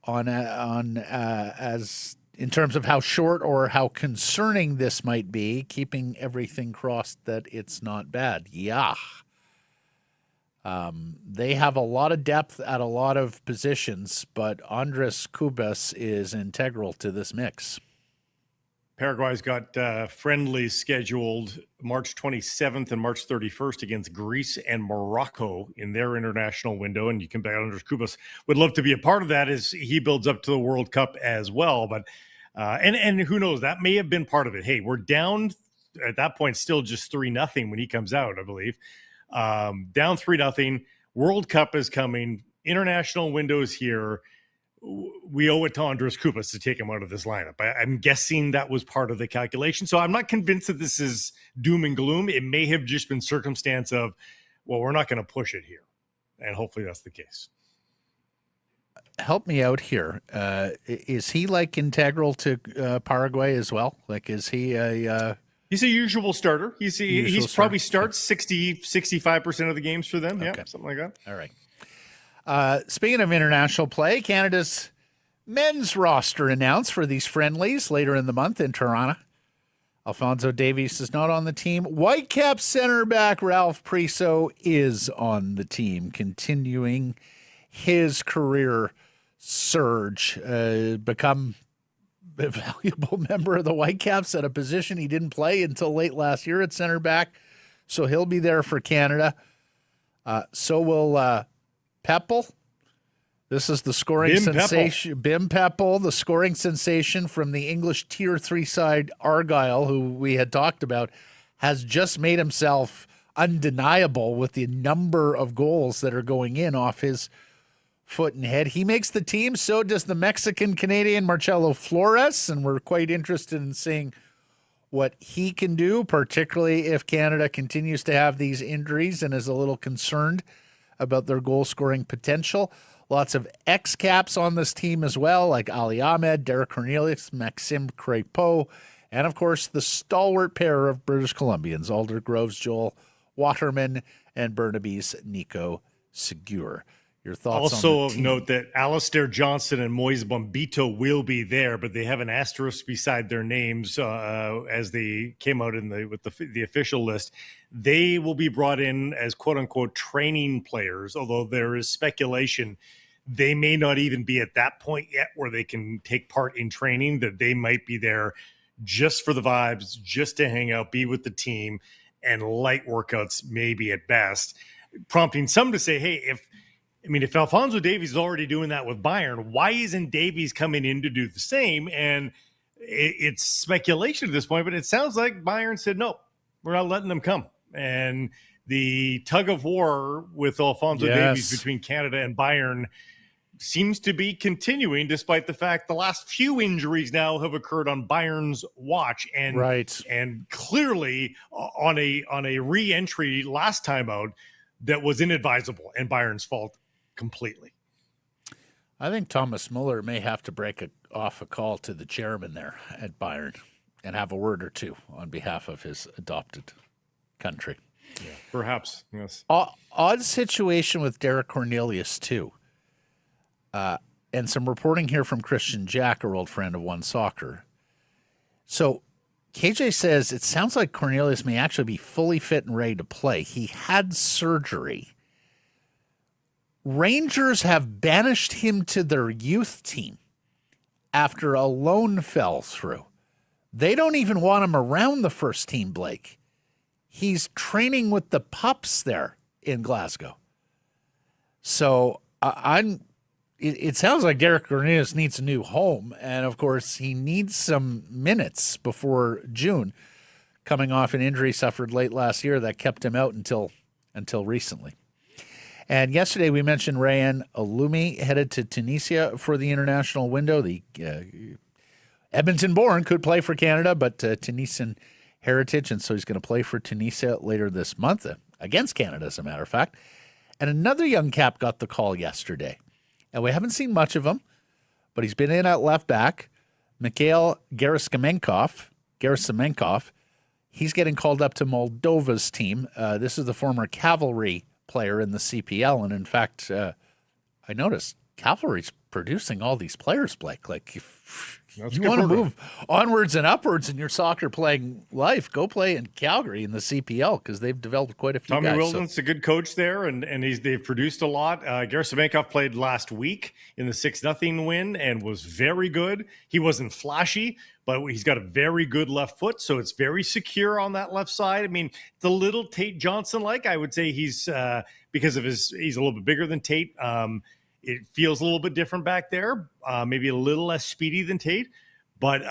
on as in terms of how short or how concerning this might be, keeping everything crossed that it's not bad. Yeah. They have a lot of depth at a lot of positions, but Andres Kubas is integral to this mix. Paraguay's got friendlies scheduled March 27th and March 31st against Greece and Morocco in their international window, and you can bet Andres Kubas would love to be a part of that as he builds up to the World Cup as well. But and who knows, that may have been part of it. Hey, we're down at that point, still just 3-0 when he comes out, I believe. Down 3-0. World Cup is coming. International windows here. We owe it to Andres Kubas to take him out of this lineup. I'm guessing that was part of the calculation. So I'm not convinced that this is doom and gloom. It may have just been circumstance of, well, we're not going to push it here. And hopefully that's the case. Help me out here. Is he like integral to Paraguay as well? Like, is he a... He's a usual starter. He's probably starts 65% of the games for them. Okay. Yeah, something like that. All right. Speaking of international play, Canada's men's roster announced for these friendlies later in the month in Toronto. Alphonso Davies is not on the team. Whitecaps center back Ralph Priso is on the team, continuing his career surge, become a valuable member of the Whitecaps at a position he didn't play until late last year at center back. So he'll be there for Canada. So will Peppel, This is the scoring Bim sensation. Bim Peppel, the scoring sensation from the English Tier 3 side Argyle, who we had talked about, has just made himself undeniable with the number of goals that are going in off his foot and head. He makes the team. So does the Mexican-Canadian Marcelo Flores, and we're quite interested in seeing what he can do, particularly if Canada continues to have these injuries and is a little concerned about their goal-scoring potential. Lots of ex-caps on this team as well, like Ali Ahmed, Derek Cornelius, Maxime Crépeau, and, of course, the stalwart pair of British Columbians, Alder Groves, Joel Waterman, and Burnaby's Nico Segura. Your thoughts also on of note that Alistair Johnston and Moise Bombito will be there, but they have an asterisk beside their names as they came out with the official list. They will be brought in as quote-unquote training players, although there is speculation they may not even be at that point yet where they can take part in training, that they might be there just for the vibes, just to hang out, be with the team, and light workouts maybe at best, prompting some to say, hey, if Alphonso Davies is already doing that with Bayern, why isn't Davies coming in to do the same? And it's speculation at this point, but it sounds like Bayern said, no, we're not letting them come. And the tug of war with Alphonso Davies between Canada and Bayern seems to be continuing, despite the fact the last few injuries now have occurred on Bayern's watch. And, and clearly on a re-entry last time out that was inadvisable and Bayern's fault completely. I think Thomas Muller may have to break off a call to the chairman there at Bayern and have a word or two on behalf of his adopted country. Yeah, perhaps, yes. Odd situation with Derek Cornelius, too. And some reporting here from Christian Jack, our old friend of One Soccer. So KJ says it sounds like Cornelius may actually be fully fit and ready to play. He had surgery. Rangers have banished him to their youth team after a loan fell through. They don't even want him around the first team, Blake. He's training with the pups there in Glasgow. So it sounds like Derek Cornelius needs a new home. And, of course, he needs some minutes before June, coming off an injury suffered late last year that kept him out until recently. And yesterday we mentioned Rayan Alumi headed to Tunisia for the international window. The Edmonton-born could play for Canada, but Tunisian heritage, and so he's going to play for Tunisia later this month against Canada, as a matter of fact. And another young cap got the call yesterday. And we haven't seen much of him, but he's been in at left back. Mikhail Gerasimenkov. He's getting called up to Moldova's team. This is the former Cavalry player in the CPL. And in fact, I noticed Cavalry's producing all these players, Blake. Like, if you want to move onwards and upwards in your soccer playing life, go play in Calgary in the CPL because they've developed quite a few Tommy guys. Wilden's a good coach there, and they've produced a lot. Gerasimenkov played last week in the 6-0 win and was very good. He wasn't flashy, but he's got a very good left foot, so it's very secure on that left side. I mean, the little Tate Johnson-like, I would say he's because of he's a little bit bigger than Tate. It feels a little bit different back there, maybe a little less speedy than Tate, but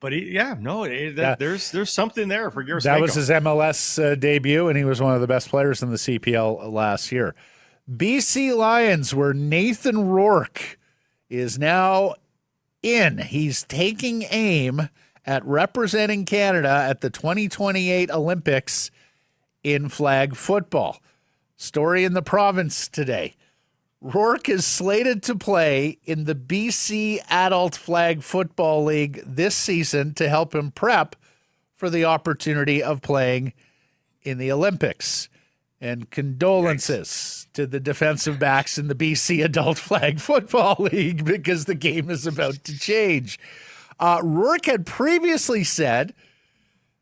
there's something there for Gerasimenkov. That was his MLS debut, and he was one of the best players in the CPL last year. BC Lions, where Nathan Rourke is now in. He's taking aim at representing Canada at the 2028 Olympics in flag football. Story in the province today. Rourke is slated to play in the BC Adult Flag Football League this season to help him prep for the opportunity of playing in the Olympics. And condolences to the defensive backs in the BC Adult Flag Football League because the game is about to change. Rourke had previously said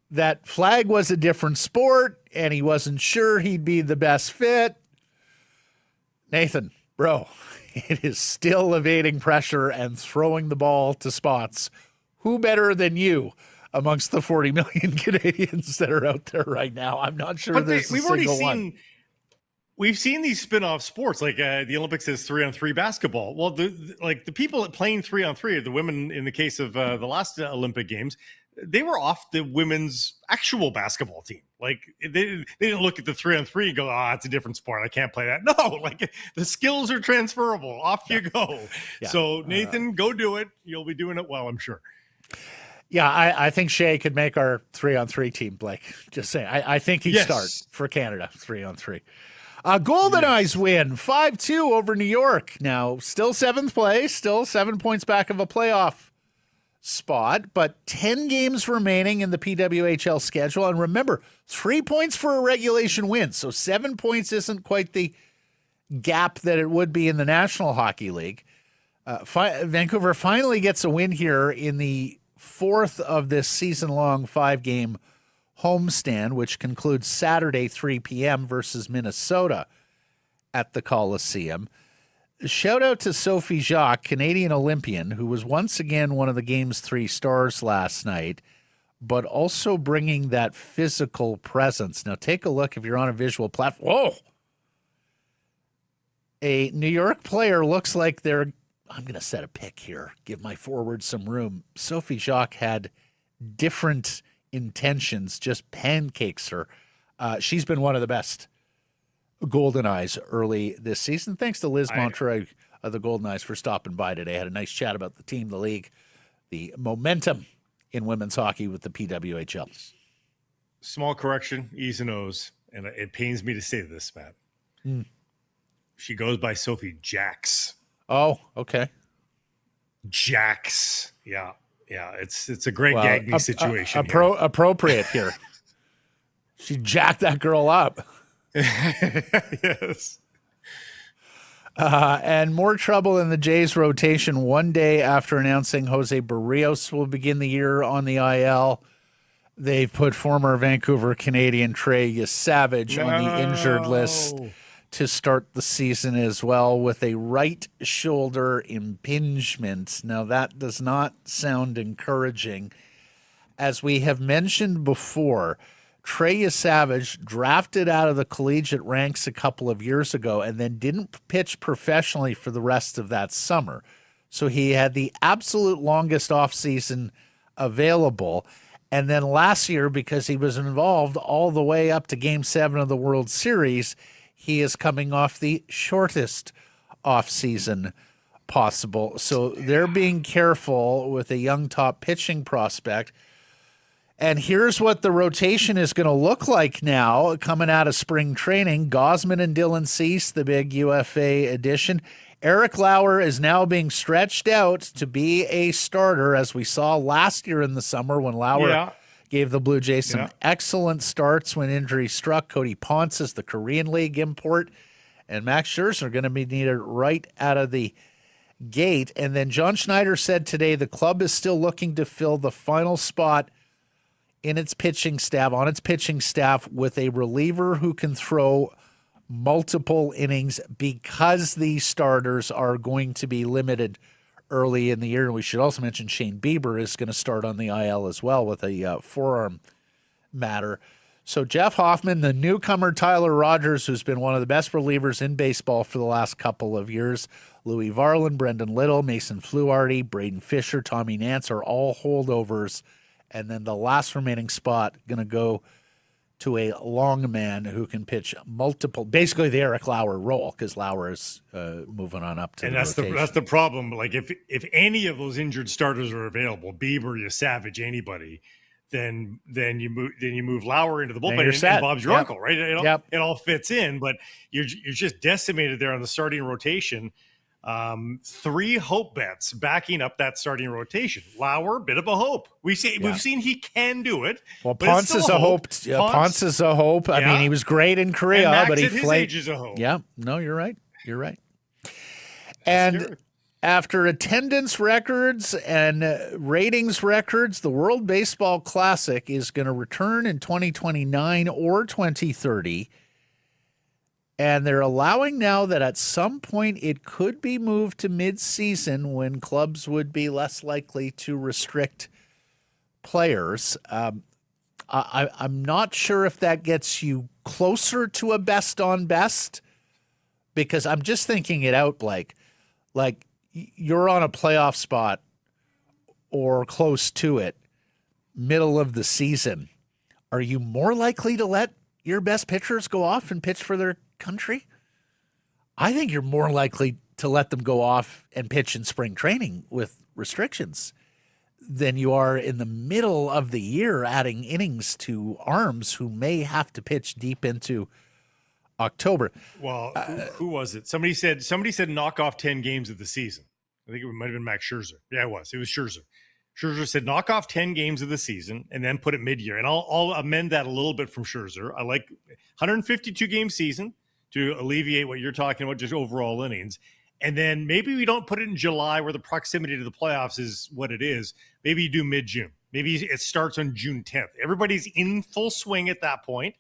that flag was a different sport and he wasn't sure he'd be the best fit. Nathan, bro, it is still evading pressure and throwing the ball to spots. Who better than you amongst the 40 million Canadians that are out there right now? I'm not sure but there's a single one. we've seen these spin-off sports, like the Olympics is 3-on-3 basketball. Well, the people playing 3-on-3, the women in the case of the last Olympic Games, they were off the women's actual basketball team. Like they didn't look at the 3-on-3 and go, it's a different sport, I can't play that. No, like the skills are transferable. Off you go. Yeah. So Nathan, go do it. You'll be doing it well, I'm sure. Yeah, I think Shea could make our 3-on-3 team, Blake. Just saying. I think he'd start for Canada, 3-on-3. Goldeneyes win 5-2 over New York. Now, still 7th place, still 7 points back of a playoff spot, but 10 games remaining in the PWHL schedule. And remember, 3 points for a regulation win. So 7 points isn't quite the gap that it would be in the National Hockey League. Vancouver finally gets a win here in the 4th of this season-long 5-game homestand, which concludes Saturday, 3 p.m. versus Minnesota at the Coliseum. Shout out to Sophie Jacques, Canadian Olympian, who was once again one of the game's 3 stars last night, but also bringing that physical presence. Now, take a look if you're on a visual platform. Whoa! A New York player looks like they're, I'm going to set a pick here, give my forward some room. Sophie Jacques had different intentions, just pancakes her. She's been one of the best Goldeneyes early this season. Thanks to Liz Montreuil of the Goldeneyes for stopping by today. Had a nice chat about the team, the league, the momentum in women's hockey with the PWHL. Small correction, E's and O's, and it pains me to say this, Matt. She goes by Sophie Jacques. Oh, okay. Jacques. Yeah. It's a great gag me situation. Appropriate here. She jacked that girl up. Yes. And more trouble in the Jays rotation one day after announcing Jose Barrios will begin the year on the IL. They've put former Vancouver Canadian Trey Savage on the injured list to start the season as well with a right shoulder impingement. Now, that does not sound encouraging. As we have mentioned before, Trey Savage drafted out of the collegiate ranks a couple of years ago and then didn't pitch professionally for the rest of that summer. So he had the absolute longest offseason available. And then last year, because he was involved all the way up to Game 7 of the World Series, he is coming off the shortest offseason possible. So they're being careful with a young top pitching prospect. And here's what the rotation is going to look like now coming out of spring training. Gosman and Dylan Cease, the big UFA addition. Eric Lauer is now being stretched out to be a starter, as we saw last year in the summer when Lauer gave the Blue Jays some excellent starts when injury struck. Cody Ponce is the Korean League import, and Max Scherzer are going to be needed right out of the gate. And then John Schneider said today the club is still looking to fill the final spot in its pitching staff, on its pitching staff, with a reliever who can throw multiple innings because these starters are going to be limited early in the year. And we should also mention Shane Bieber is going to start on the IL as well with a forearm matter. So Jeff Hoffman, the newcomer Tyler Rogers, who's been one of the best relievers in baseball for the last couple of years, Louis Varland, Brendan Little, Mason Fluharty, Braden Fisher, Tommy Nance are all holdovers. And then the last remaining spot going to go to a long man who can pitch multiple, basically the Eric Lauer role, because Lauer is moving on up to and the rotation. That's the problem. Like if any of those injured starters are available, Bieber, you Savage, anybody, then you move Lauer into the bullpen, and Bob's your uncle, right? It all fits in, but you're just decimated there on the starting rotation. 3 hope bets backing up that starting rotation. Lauer, bit of a hope. We've seen he can do it. Well, Ponce is a hope. Ponce is a hope. I mean, he was great in Korea, and Max but he at his age is a hope. Yeah, no, you're right. You're right. And after attendance records and ratings records, the World Baseball Classic is going to return in 2029 or 2030. And they're allowing now that at some point it could be moved to mid-season when clubs would be less likely to restrict players. I'm not sure if that gets you closer to a best on best? Because I'm just thinking it out, Blake. Like you're on a playoff spot or close to it, middle of the season. Are you more likely to let your best pitchers go off and pitch for their country? I think you're more likely to let them go off and pitch in spring training with restrictions than you are in the middle of the year adding innings to arms who may have to pitch deep into October. Well, who was it? Somebody said knock off 10 games of the season. I think it might have been Max Scherzer. Yeah, it was Scherzer. Scherzer said knock off 10 games of the season and then put it mid-year. And I'll amend that a little bit from Scherzer. I like 152 game season to alleviate what you're talking about, just overall innings. And then maybe we don't put it in July where the proximity to the playoffs is what it is. Maybe you do mid-June. Maybe it starts on June 10th. Everybody's in full swing at that point.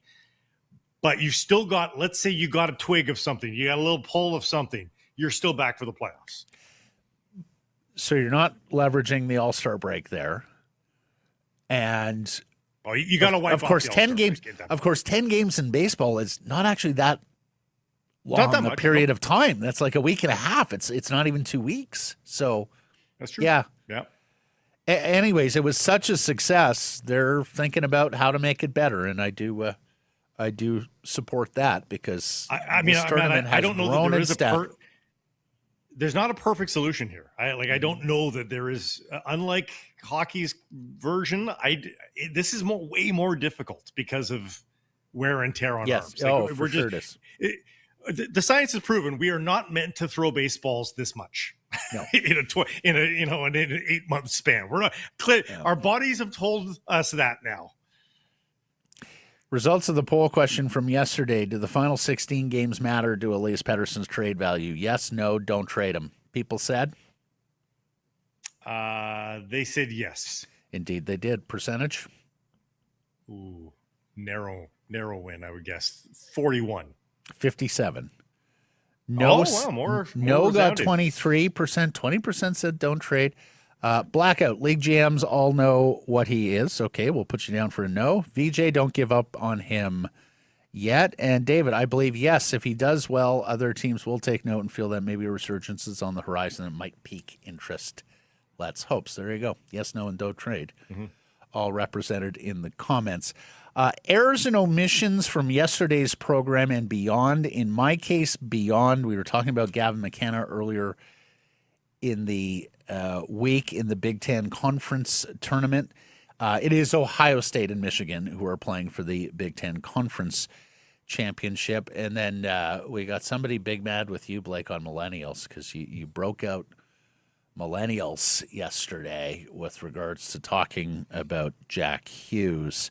But you still got, let's say you got a twig of something. You got a little pull of something. You're still back for the playoffs. So you're not leveraging the All-Star break there. And you got to wipe of course 10 games. Of course 10 games in baseball is not actually that long a period of time. That's like a week and a half. It's not even 2 weeks. So that's true. Yeah. Yeah. Anyways, it was such a success. They're thinking about how to make it better, and I do support that because I mean, I don't know that there is there's not a perfect solution here. I don't know that there is. Unlike hockey's version, this is way more difficult because of wear and tear on arms. For sure it is. The science has proven we are not meant to throw baseballs this much. No. in an 8 month span. We're not. Our bodies have told us that now. Results of the poll question from yesterday. Do the final 16 games matter to Elias Pettersson's trade value? Yes, no, don't trade him. People said? They said yes. Indeed, they did. Percentage? Ooh, narrow win, I would guess. 41. 57. No, more no got resounding. 23%. 20% said don't trade. Blackout. League GMs all know what he is. Okay, we'll put you down for a no. VJ, don't give up on him yet. And David, I believe yes. If he does well, other teams will take note and feel that maybe a resurgence is on the horizon and might pique interest. Let's hope. So there you go. Yes, no, and don't trade. Mm-hmm. All represented in the comments. Errors and omissions from yesterday's program and beyond. In my case, beyond. We were talking about Gavin McKenna earlier in the week in the Big Ten Conference Tournament. It is Ohio State and Michigan who are playing for the Big Ten Conference Championship. And then we got somebody big mad with you, Blake, on millennials because you broke out millennials yesterday with regards to talking about Jack Hughes.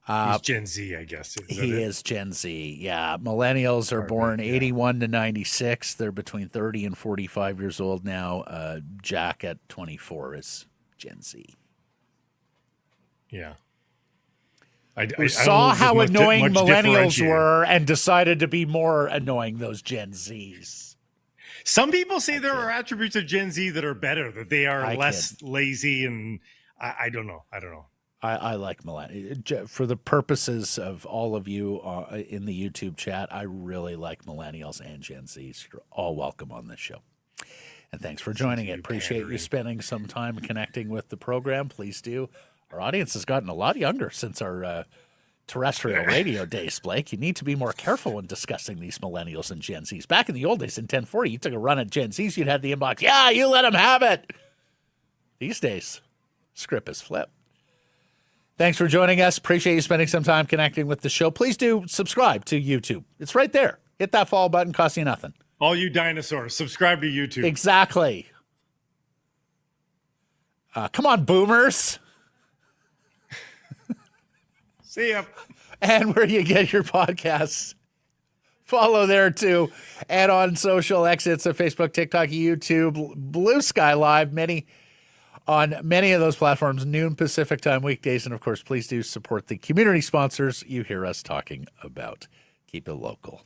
He's Gen Z, I guess. He is Gen Z, yeah. Millennials are born 81 to 96. They're between 30 and 45 years old now. Jack at 24 is Gen Z. Yeah. We saw how annoying millennials were and decided to be more annoying, those Gen Zs. Some people say there are attributes of Gen Z that are better, that they are less lazy, and I don't know. I like millennials. For the purposes of all of you in the YouTube chat, I really like millennials and Gen Zs. You're all welcome on this show. And thanks for joining it. Appreciate you spending some time connecting with the program. Please do. Our audience has gotten a lot younger since our terrestrial radio days, Blake. You need to be more careful when discussing these millennials and Gen Zs. Back in the old days in 1040, you took a run at Gen Zs, you'd have the inbox. Yeah, you let them have it. These days, script is flipped. Thanks for joining us. Appreciate you spending some time connecting with the show. Please do subscribe to YouTube. It's right there. Hit that follow button. Costs you nothing. All you dinosaurs, subscribe to YouTube. Exactly. Come on, boomers. See ya. And where you get your podcasts. Follow there too. And on social exits of Facebook, TikTok, YouTube, Blue Sky Live, on many of those platforms, noon Pacific time weekdays. And of course, please do support the community sponsors you hear us talking about. Keep it local.